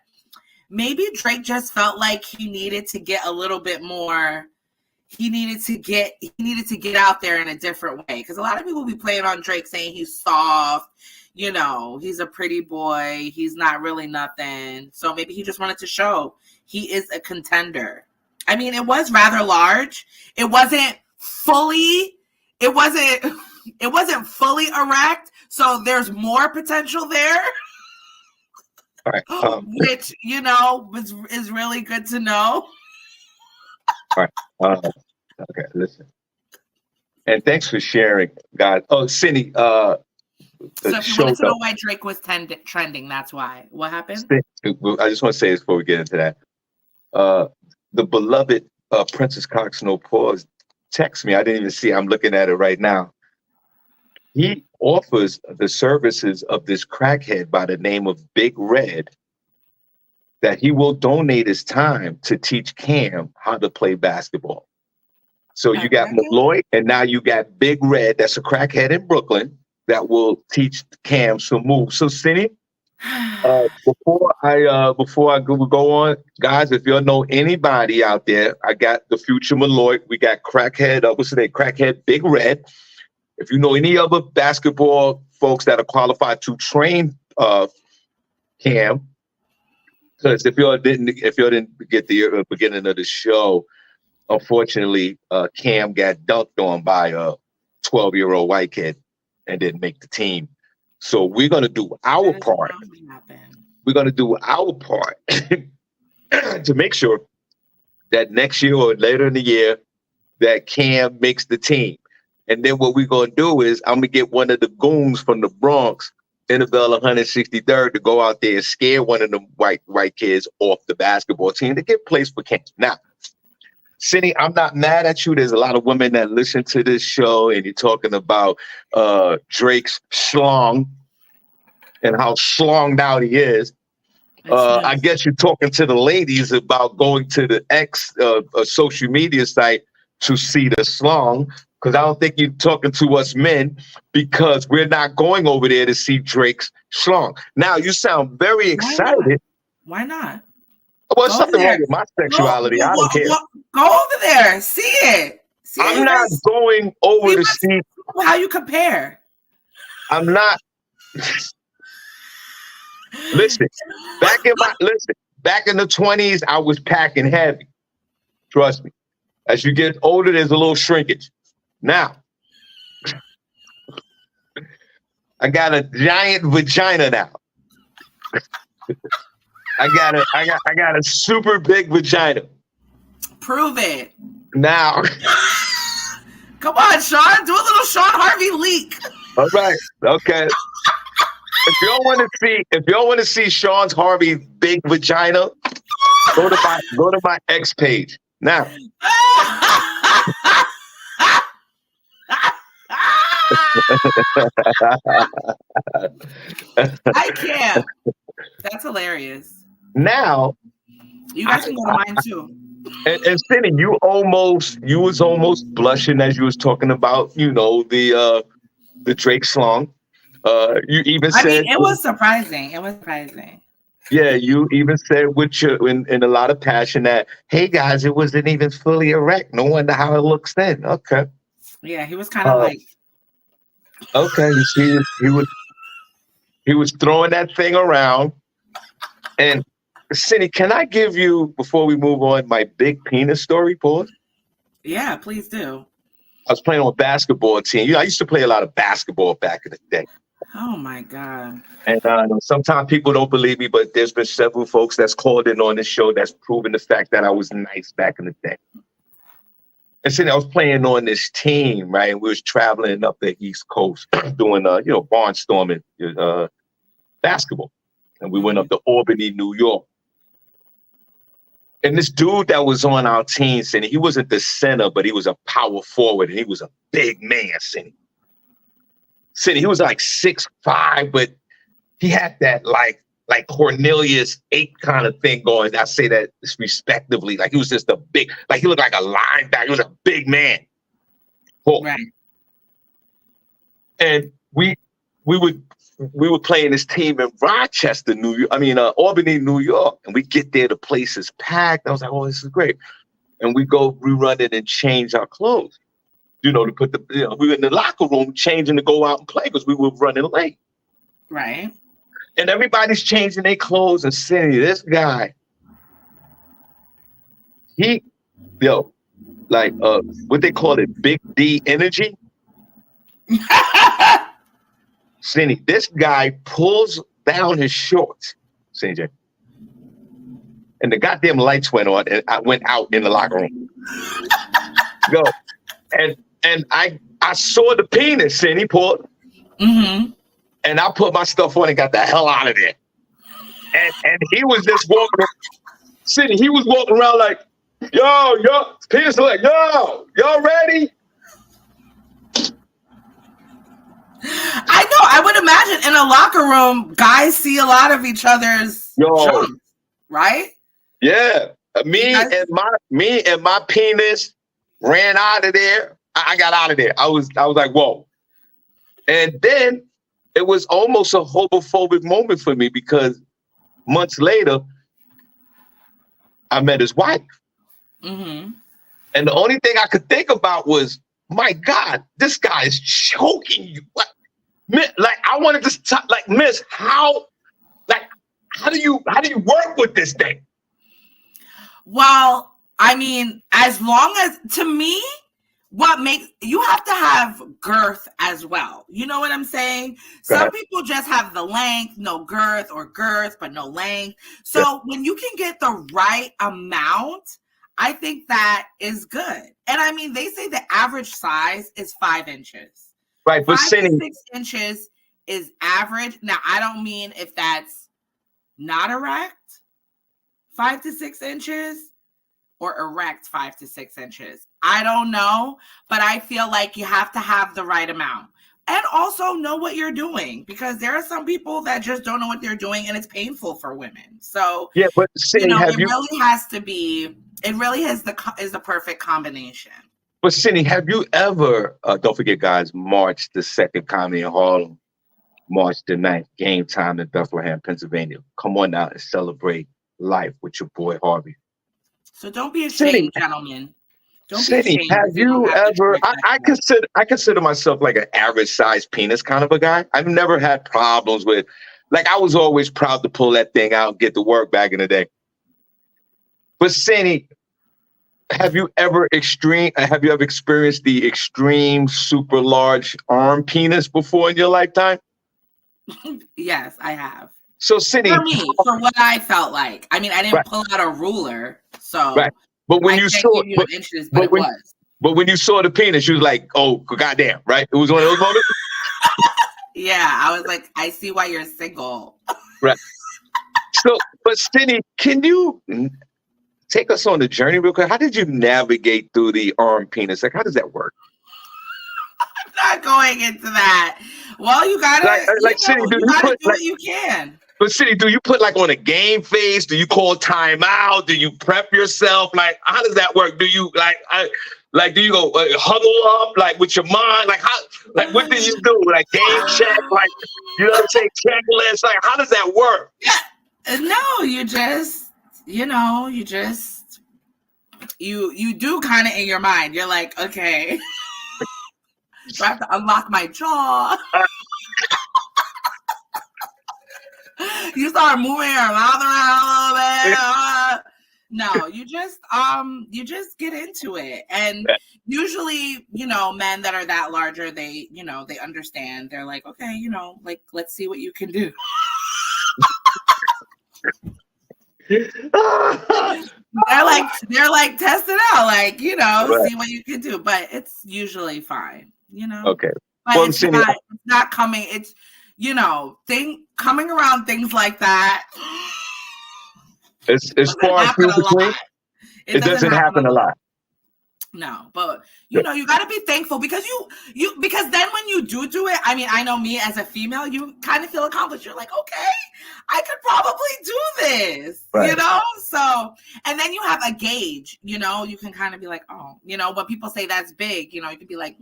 maybe Drake just felt like he needed to get a little bit more. He needed to get out there in a different way, because a lot of people be playing on Drake saying he's soft, you know, he's a pretty boy, he's not really nothing. So maybe he just wanted to show he is a contender. I mean, it was rather large. It wasn't fully erect, so there's more potential there. All right, which, you know, is really good to know. All right. Okay, listen. And thanks for sharing, guys. Oh, Senny, so if you wanted to know why Drake was trending, that's why. What happened? I just want to say this before we get into that. The beloved Princess Cox No Pause text me. I didn't even see. I'm looking at it right now. He offers the services of this crackhead by the name of Big Red, that he will donate his time to teach Cam how to play basketball. So you got Malloy, and now you got Big Red, that's a crackhead in Brooklyn, that will teach Cam some moves. So, Senny, before I go on, guys, if you know anybody out there, I got the future Malloy. We got crackhead, crackhead Big Red. If you know any other basketball folks that are qualified to train Cam, because if you didn't get the beginning of the show, unfortunately, Cam got dunked on by 12-year-old white kid and didn't make the team. So we're going to do our part. We're going to do our part to make sure that next year or later in the year that Cam makes the team. And then what we're going to do is I'm going to get one of the goons from the Bronx, Annabelle 163rd, to go out there and scare one of the white kids off the basketball team to get placed for Cam. Now, Senny, I'm not mad at you. There's a lot of women that listen to this show, and you're talking about Drake's schlong and how schlonged out he is. I guess you're talking to the ladies about going to the X social media site to see the schlong, because I don't think you're talking to us men, because we're not going over there to see Drake's schlong. Now, you sound very excited. Why not? Well, there's something wrong with my sexuality. I don't care. Go over there. See it. I'm not going over to see how you compare. I'm not. Listen, back in the 20s, I was packing heavy. Trust me. As you get older, there's a little shrinkage. Now, I got a giant vagina now. I got a super big vagina. Prove it. Now. Come on, Shawn. Do a little Shawn Harvey leak. All right. Okay. If you don't want to see Shawn Harvey big vagina, go to my X page. Now. I can't. That's hilarious. Now, you guys can go to mine too. And Senny, you was almost blushing as you was talking about, the Drake song. You even said it was surprising. Yeah, you even said in a lot of passion that, hey guys, it wasn't even fully erect. No wonder how it looks then. Okay. Yeah, he was kind of like. Okay, you see, he was throwing that thing around. And Senny, can I give you, before we move on, my big penis story, Paul? Yeah, please do. I was playing on a basketball team. I used to play a lot of basketball back in the day. Oh my God. And sometimes people don't believe me, but there's been several folks that's called in on this show that's proven the fact that I was nice back in the day. And Senny, I was playing on this team, right? And we was traveling up the East Coast doing, barnstorming basketball. And we went up to Albany, New York. And this dude that was on our team, Senny, he wasn't the center, but he was a power forward, and he was a big man, Senny. Senny, he was like 6'5", but he had that like Cornelius 8 kind of thing going. I say that respectively. Like he was just he looked like a linebacker. He was a big man. Cool. Right. And we were playing this team in Rochester, Albany, New York. And we get there, the place is packed. I was like, oh, this is great. And we go rerun it and change our clothes. To put we were in the locker room changing to go out and play because we were running late. Right. And everybody's changing their clothes and saying, this guy, what they call it, Big D energy. Senny, this guy pulls down his shorts, SennyJ. And the goddamn lights went on, and I went out in the locker room. And I saw the penis, Senny, Paul. Mm-hmm. And I put my stuff on and got the hell out of there. And he was just walking, Senny, he was walking around like, yo, penis like, yo, y'all ready? I know. I would imagine in a locker room, guys see a lot of each other's jumps, right? Yeah. Me and my penis ran out of there. I got out of there. I was like, whoa. And then it was almost a homophobic moment for me because months later, I met his wife. Mm-hmm. And the only thing I could think about was, my God, this guy is choking you. I wanted to miss, how do you work with this thing? Well, I mean, as long as, to me, what makes you have to have girth as well. You know what I'm saying? Some people just have the length, no girth, or girth but no length. So when you can get the right amount, I think that is good. And I mean, they say the average size is 5 inches. Right, but 5 to 6 inches is average. Now, I don't mean if that's not erect, 5 to 6 inches, or erect 5 to 6 inches. I don't know, but I feel like you have to have the right amount. And also know what you're doing, because there are some people that just don't know what they're doing, and it's painful for women. So yeah, but Cindy, really has to be. It really is the perfect combination. But Cindy, have you ever? Don't forget, guys. March the 2nd, Comedy in Harlem. March the 9th, Game Time in Bethlehem, Pennsylvania. Come on out and celebrate life with your boy Harvey. So don't be ashamed, gentlemen. Don't be ashamed. Have you ever? I consider myself like an average sized penis kind of a guy. I've never had problems with, like, I was always proud to pull that thing out and get to work back in the day. But Cindy, have you ever experienced the extreme super large arm penis before in your lifetime? Yes, I have. So Cindy, for what I felt like. I mean, I didn't pull out a ruler, so But when you saw it, inches, but it was. But when you saw the penis, you was like, "Oh, goddamn!" Right? It was one of those moments. Yeah, I was like, "I see why you're single." Right. So, but Cindy, can you take us on the journey real quick? How did you navigate through the arm penis? Like, how does that work? I'm not going into that. Well, you gotta Cindy, do what you can. But Cindy, do you put like on a game face? Do you call timeout? Do you prep yourself? Like, how does that work? Do you do you go huddle up like with your mind? Like how? Like what do you do? Like game check? Like you know what I'm saying? Checklist? Like how does that work? Yeah. No, you just you do kind of in your mind. You're like, okay, do I have to unlock my jaw? You start moving your mouth around a little bit. No, you just get into it. And usually, men that are that larger, they understand. They're like, okay, like, let's see what you can do. they're like, test it out, like, see what you can do. But it's usually fine, Okay. But it's not coming. It's, coming around things like that. As far as between, it doesn't happen a lot. No, but you got to be thankful because because then when you do it, I mean, I know me as a female, you kind of feel accomplished. You're like, okay, I could probably do this, So, and then you have a gauge, you can kind of be like, oh, when people say that's big, you can be like,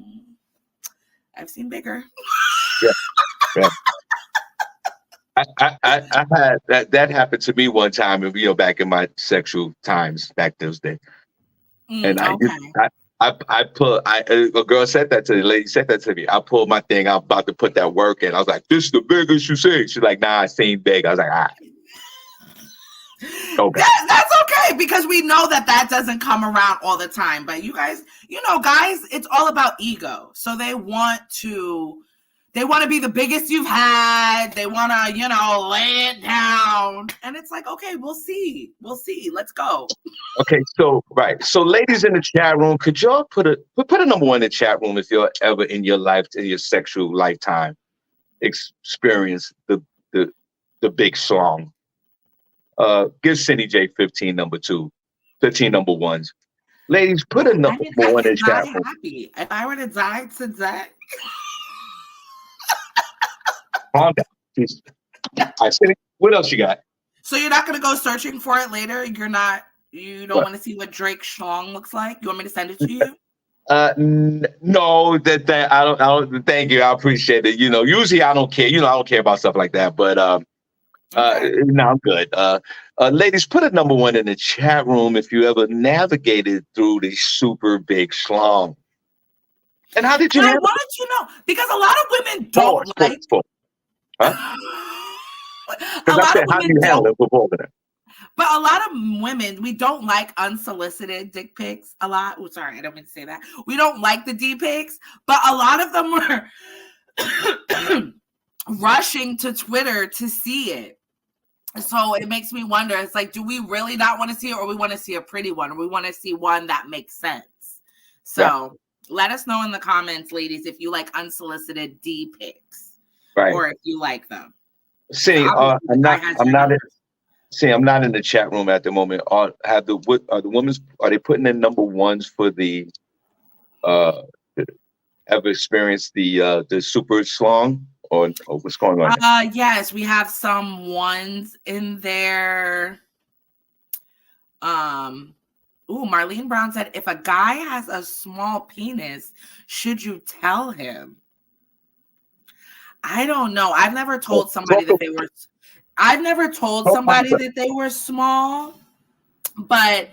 I've seen bigger. Yeah. I had that happened to me one time, back in my sexual times back those days. And a girl said that to the lady, said that to me. I pulled my thing, I'm about to put that work in. I was like, this is the biggest you see. She's like, nah, I seen big. I was like, all right. Okay. That's okay, because we know that doesn't come around all the time. But you guys, guys, it's all about ego. So they want to be the biggest you've had. They want to, lay it down. And it's like, okay, we'll see. Let's go. Okay, so ladies in the chat room, could y'all put a number one in the chat room if you're ever in your life, in your sexual lifetime, experience the big song. Give SennyJ 15 number 1s. Ladies, put a number one in the chat room. Happy. If I were to die today. Calm down. All right, what else you got? So you're not going to go searching for it later? You don't want to see what Drake's schlong looks like? You want me to send it to you? No, that I don't. Thank you. I appreciate it. Usually I don't care. I don't care about stuff like that. But no, I'm good. Ladies, put a number one in the chat room if you ever navigated through the super big schlong. And how did you? I wanted to know because a lot of women don't like. Huh? A lot of women don't. But a lot of women, we don't like unsolicited dick pics a lot. Oh, sorry, I don't mean to say that. We don't like the D pics, but a lot of them were rushing to Twitter to see it. So it makes me wonder, it's like, do we really not want to see it, or we want to see a pretty one, or we want to see one that makes sense? So let us know in the comments, ladies, if you like unsolicited D pics, or if you like them. See, I'm not in the chat room at the moment. Are the women's, are they putting in number ones for the ever experienced the super slong, or what's going on? Yes, we have some ones in there. Marlene Brown said, if a guy has a small penis, should you tell him? I don't know. I've never told somebody that they were. I've never told somebody that they were small, but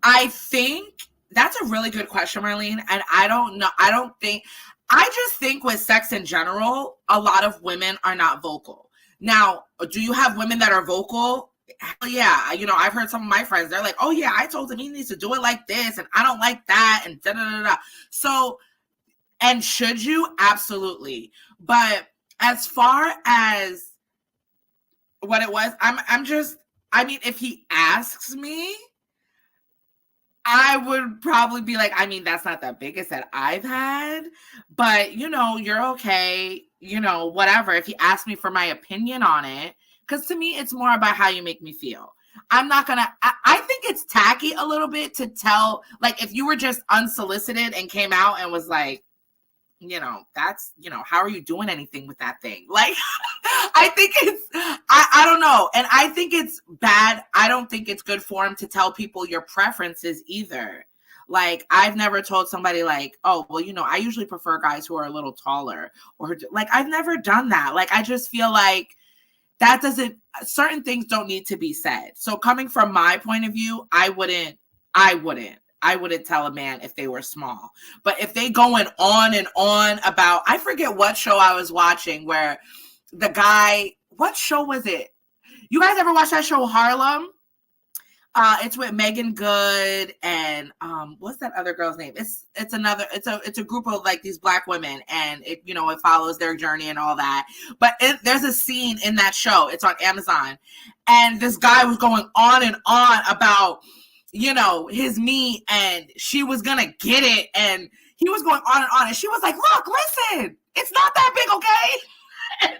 I think that's a really good question, Marlene. And I don't know. I just think with sex in general, a lot of women are not vocal. Now, do you have women that are vocal? Hell yeah. I've heard some of my friends, they're like, oh yeah, I told him he needs to do it like this, and I don't like that, and da da da da. So, and should you? Absolutely. But as far as what it was, if he asks me, I would probably be like, that's not the biggest that I've had, but you're okay, whatever. If he asks me for my opinion on it, because to me, it's more about how you make me feel. I think it's tacky a little bit to tell, like, if you were just unsolicited and came out and was like, that's, how are you doing anything with that thing? Like, I think I don't know. And I think it's bad. I don't think it's good form to tell people your preferences either. Like, I've never told somebody like, oh, well, I usually prefer guys who are a little taller, or like, I've never done that. Like, I just feel like certain things don't need to be said. So coming from my point of view, I wouldn't tell a man if they were small. But if they going on and on about, I forget what show I was watching where the guy, what show was it? You guys ever watch that show Harlem? It's with Megan Good and what's that other girl's name? It's a group of like these Black women, and it follows their journey and all that. But there's a scene in that show. It's on Amazon, and this guy was going on and on about his meat, and she was gonna get it, and he was going on, and she was like, look, listen, it's not that big, okay? And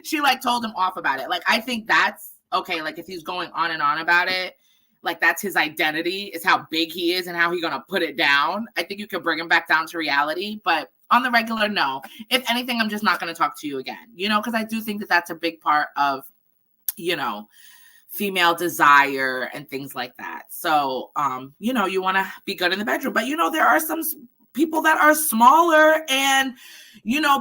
she like told him off about it. Like, I think that's okay. Like, if he's going on and on about it, like, that's his identity, is how big he is and how he's gonna put it down. I think you can bring him back down to reality, but on the regular, no. If anything, I'm just not gonna talk to you again, because I do think that that's a big part of female desire and things like that. So, you want to be good in the bedroom, but there are some people that are smaller, and,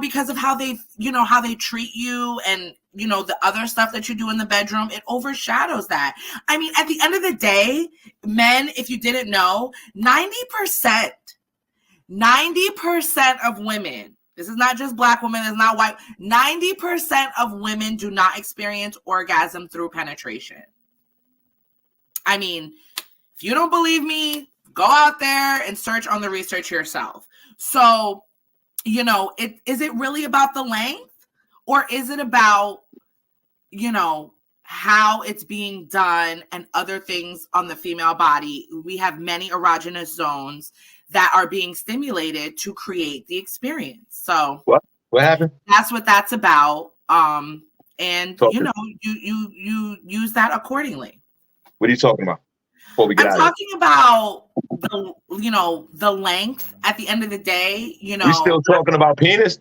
because of how they, how they treat you, and, the other stuff that you do in the bedroom, it overshadows that. At the end of the day, men, if you didn't know, 90% of women, this is not just Black women, it's not white, 90% of women do not experience orgasm through penetration. If you don't believe me, go out there and search on the research yourself. So, is it really about the length, or is it about, how it's being done and other things on the female body? We have many erogenous zones that are being stimulated to create the experience. So what happened? That's what that's about. And you use that accordingly. What are you talking about? I'm talking about the length at the end of the day, We still talking about penis?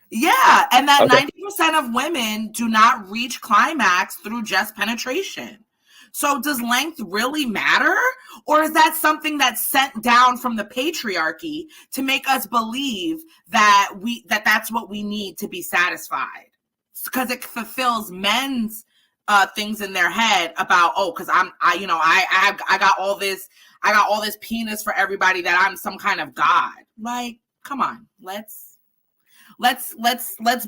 Yeah, and that 90% of women do not reach climax through just penetration. So does length really matter? Or is that something that's sent down from the patriarchy to make us believe that that's what we need to be satisfied? Because it fulfills men's things in their head about, because I got all this penis for everybody, that I'm some kind of god. Like, come on, let's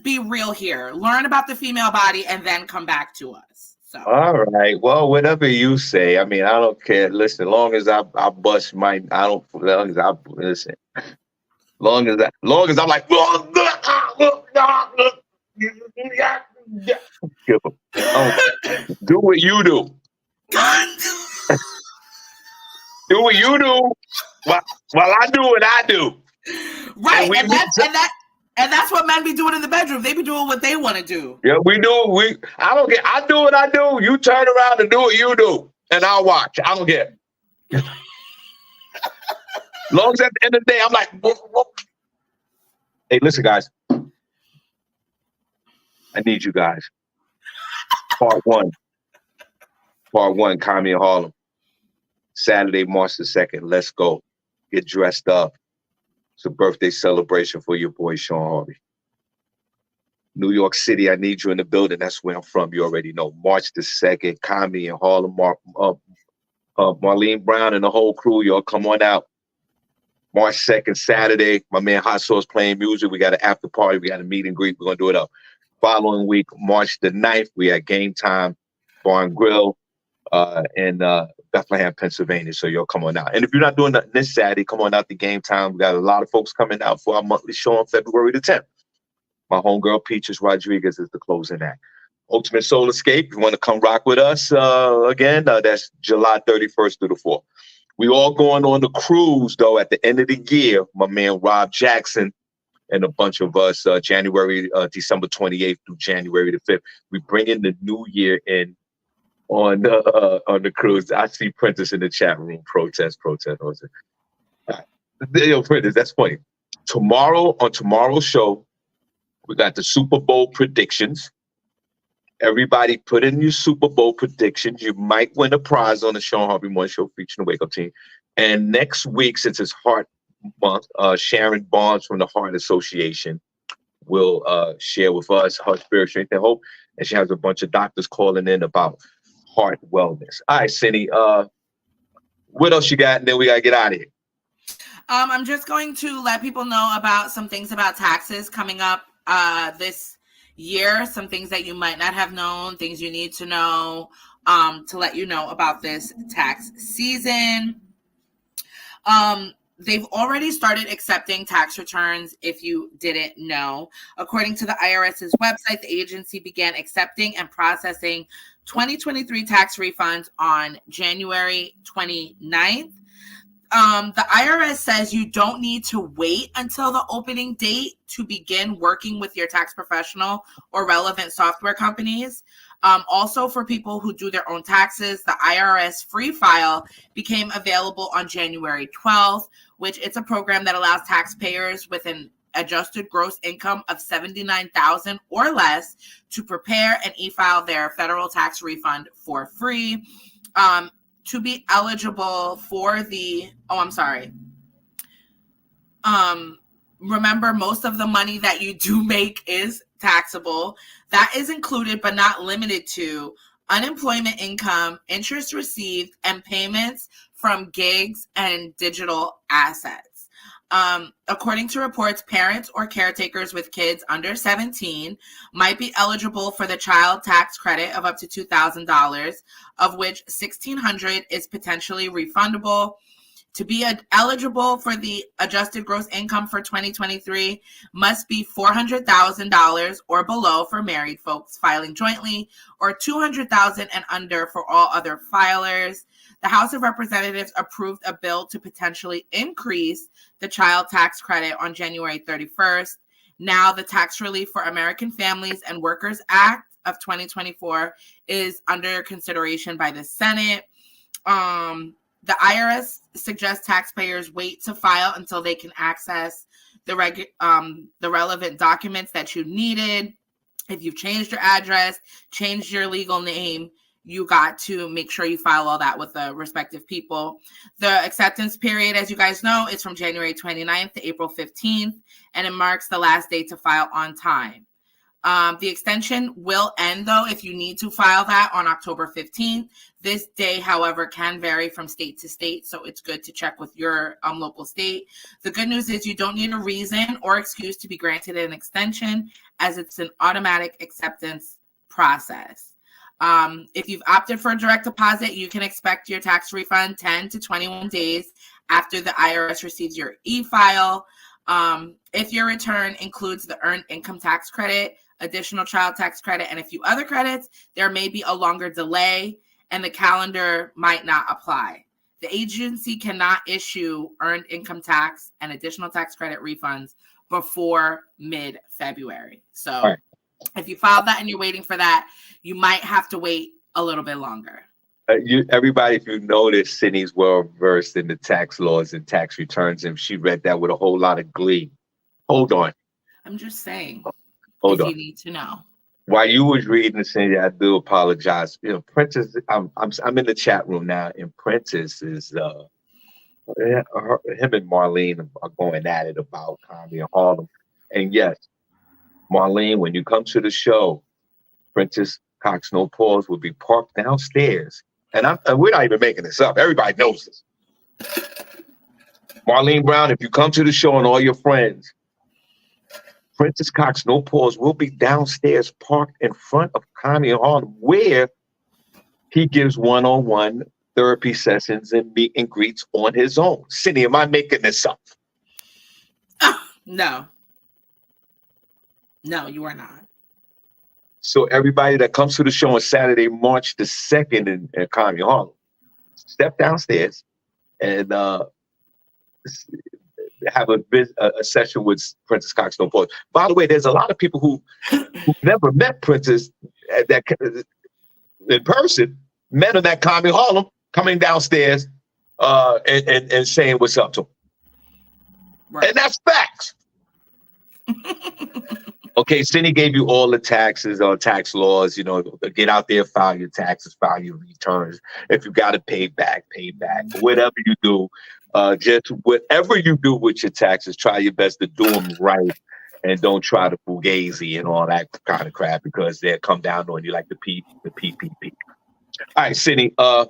be real here. Learn about the female body and then come back to us. So. All right. Well, whatever you say. I mean, I don't care. Listen, as long as I bust my, I don't. As long as I listen. Long as I'm like, oh, do what you do. Do what you do. While I do what I do. Right, and that's what men be doing in the bedroom. They be doing what they want to do. Yeah, we do. I don't care. I do what I do. You turn around and do what you do, and I'll watch. I don't care. As long as at the end of the day, I'm like, whoop. Hey, listen, guys. I need you guys. Part one, Kami in Harlem. Saturday, March the 2nd. Let's go. Get dressed up. It's a birthday celebration for your boy, Shawn Harvey. New York City, I need you in the building. That's where I'm from. You already know. March the 2nd, Kami in Harlem. Marlene Brown and the whole crew, y'all come on out. March 2nd, Saturday, my man Hot Sauce playing music. We got an after party. We got a meet and greet. We're going to do it up. Following week, March the 9th, we had Game Time Bar and Grill in Bethlehem, Pennsylvania. So y'all come on out. And if you're not doing that this Saturday, come on out to Game Time. We got a lot of folks coming out for our monthly show on February the 10th. My homegirl Peaches Rodriguez is the closing act. Ultimate Soul Escape, you want to come rock with us again? That's July 31st through the 4th. We all going on the cruise, though, at the end of the year. My man Rob Jackson and a bunch of us, December 28th through January the 5th. We bringing the new year in on the cruise. I see Prentice in the chat room. Protest. Right. Yo, Prentice, that's funny. On tomorrow's show, we got the Super Bowl predictions. Everybody put in your Super Bowl predictions. You might win a prize on the Shawn Harvey Morning Show featuring the Wake Up Team. And next week, since it's Heart Month, Sharon Barnes from the Heart Association will share with us her spirit, strength, and hope. And she has a bunch of doctors calling in about heart wellness. All right, Cindy, what else you got? And then we got to get out of here. I'm just going to let people know about some things about taxes coming up this year, some things that you might not have known, things you need to know to let you know about this tax season. They've already started accepting tax returns if you didn't know. According to the IRS's website, the agency began accepting and processing 2023 tax refunds on January 29th. The IRS says you don't need to wait until the opening date to begin working with your tax professional or relevant software companies. Also, for people who do their own taxes, the IRS Free File became available on January 12th, which it's a program that allows taxpayers with an adjusted gross income of $79,000 or less to prepare and e-file their federal tax refund for free. To be eligible for the, remember, most of the money that you do make is taxable. That is included but not limited to unemployment income, interest received, and payments from gigs and digital assets. According to reports, parents or caretakers with kids under 17 might be eligible for the child tax credit of up to $2,000, of which $1,600 is potentially refundable. To be eligible for the adjusted gross income for 2023 must be $400,000 or below for married folks filing jointly, or $200,000 and under for all other filers. The House of Representatives approved a bill to potentially increase the child tax credit on January 31st. Now, the Tax Relief for American Families and Workers Act of 2024 is under consideration by the Senate. The IRS suggests taxpayers wait to file until they can access the relevant documents that you needed. If you've changed your address, changed your legal name, you got to make sure you file all that with the respective people. The acceptance period, as you guys know, is from January 29th to April 15th, and it marks the last day to file on time. The extension will end, though, if you need to file that on October 15th. This day, however, can vary from state to state, so it's good to check with your local state. The good news is you don't need a reason or excuse to be granted an extension, as it's an automatic acceptance process. If you've opted for a direct deposit, you can expect your tax refund 10 to 21 days after the IRS receives your e-file. If your return includes the earned income tax credit, additional child tax credit, and a few other credits, there may be a longer delay and the calendar might not apply. The agency cannot issue earned income tax and additional tax credit refunds before mid-February. So if you filed that and you're waiting for that, you might have to wait a little bit longer. Everybody, if you notice, Sydney's well versed in the tax laws and tax returns, and she read that with a whole lot of glee. Hold on. I'm just saying. Hold on. You need to know. While you was reading, Cindy, I do apologize. You know, Princess, I'm in the chat room now, and Princess is him and Marlene are going at it about Comedy in Harlem. And yes, Marlene, when you come to the show, Princess Cox No Pause will be parked downstairs. And we're not even making this up. Everybody knows this. Marlene Brown, if you come to the show and all your friends, Princess Cox No Pause will be downstairs parked in front of Comedy in Harlem, where he gives one-on-one therapy sessions and meet and greets on his own. Cindy, am I making this up? No. No, you are not. So everybody that comes to the show on Saturday, March the 2nd in Comedy in Harlem, step downstairs and have a session with Princess Cox No Pause. By the way, there's a lot of people who've never met Princess in person, met him at Comedy in Harlem, coming downstairs and saying what's up to him. Right. And that's facts. Okay, Cindy gave you all the taxes or tax laws, you know, get out there, file your taxes, file your returns. If you got to pay back, whatever you do. Just whatever you do with your taxes, try your best to do them right and don't try to fugazi and all that kind of crap because they'll come down on you like the PPP. All right, Cindy, there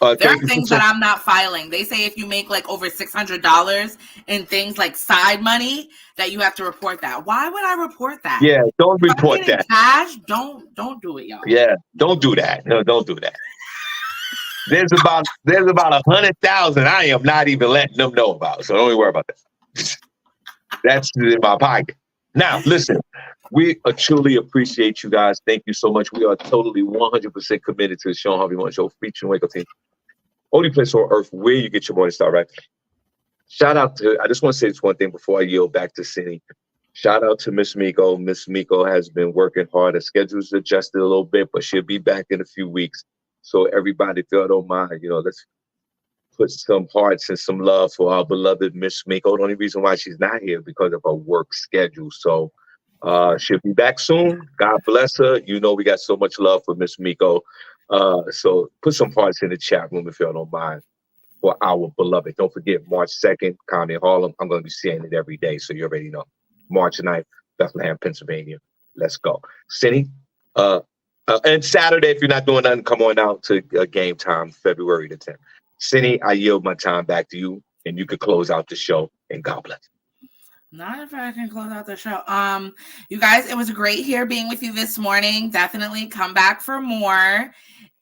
are things that I'm not filing. They say if you make like over $600 in things like side money, that you have to report that. Why would I report that? Yeah, don't report that. Cash, don't do it, y'all. Yeah, don't do that. No, don't do that. There's about 100,000 I am not even letting them know about. So don't even worry about that. That's in my pocket. Now, listen, we truly appreciate you guys. Thank you so much. We are totally 100% committed to the Shawn Harvey Morning Show featuring Waco team. Only place on earth where you get your morning start, right? Shout out to, I just want to say this one thing before I yield back to Cindy. Shout out to Miss Miko. Miss Miko has been working hard. Her schedule's adjusted a little bit, but she'll be back in a few weeks. So everybody, if you don't mind, you know, let's put some hearts and some love for our beloved Miss Miko. The only reason why she's not here is because of her work schedule. So she'll be back soon. God bless her. You know, we got so much love for Miss Miko. So put some hearts in the chat room if you don't mind for our beloved. Don't forget, March 2nd, Comedy in Harlem. I'm going to be seeing it every day, so you already know. March 9th, Bethlehem, Pennsylvania. Let's go. Cindy, and Saturday, if you're not doing nothing, come on out to Game Time, February the 10th. Cindy, I yield my time back to you, and you can close out the show, and God bless. Not if I can close out the show. You guys, it was great here being with you this morning. Definitely come back for more.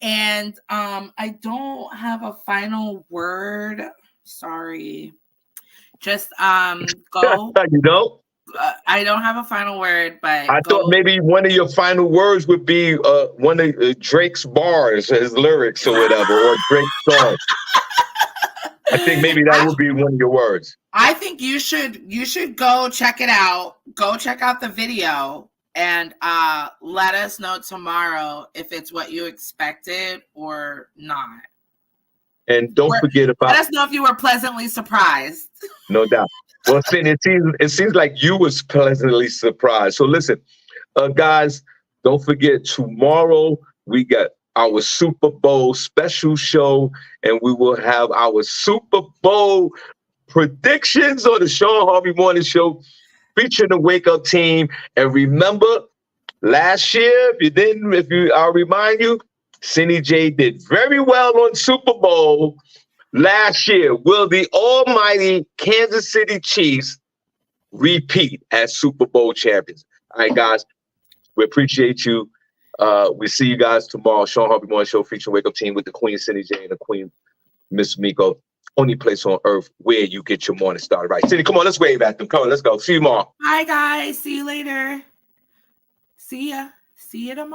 And I don't have a final word. Sorry. Just go. You know? I don't have a final word, but I thought maybe one of your final words would be one of Drake's bars, his lyrics or whatever, or Drake's song. I think maybe that would be one of your words. I think you should go check it out. Go check out the video and let us know tomorrow if it's what you expected or not. And don't forget about. Let us know if you were pleasantly surprised. No doubt. Well, Cindy, it seems like you was pleasantly surprised. So listen, guys, don't forget tomorrow we got our Super Bowl special show, and we will have our Super Bowl predictions on the Shawn Harvey Morning Show featuring the Wake Up team. And remember, last year, I'll remind you, SennyJ did very well on Super Bowl. Last year, will the almighty Kansas City Chiefs repeat as Super Bowl champions? All right, guys, we appreciate you. We see you guys tomorrow. Shawn Harvey Morning Show featuring Wake Up Team with the Queen SennyJ and the Queen Miss Miko. Only place on earth where you get your morning started. Right, Cindy, come on, let's wave at them. Come on, let's go. See you tomorrow. Bye, guys. See you later. See ya. See you tomorrow.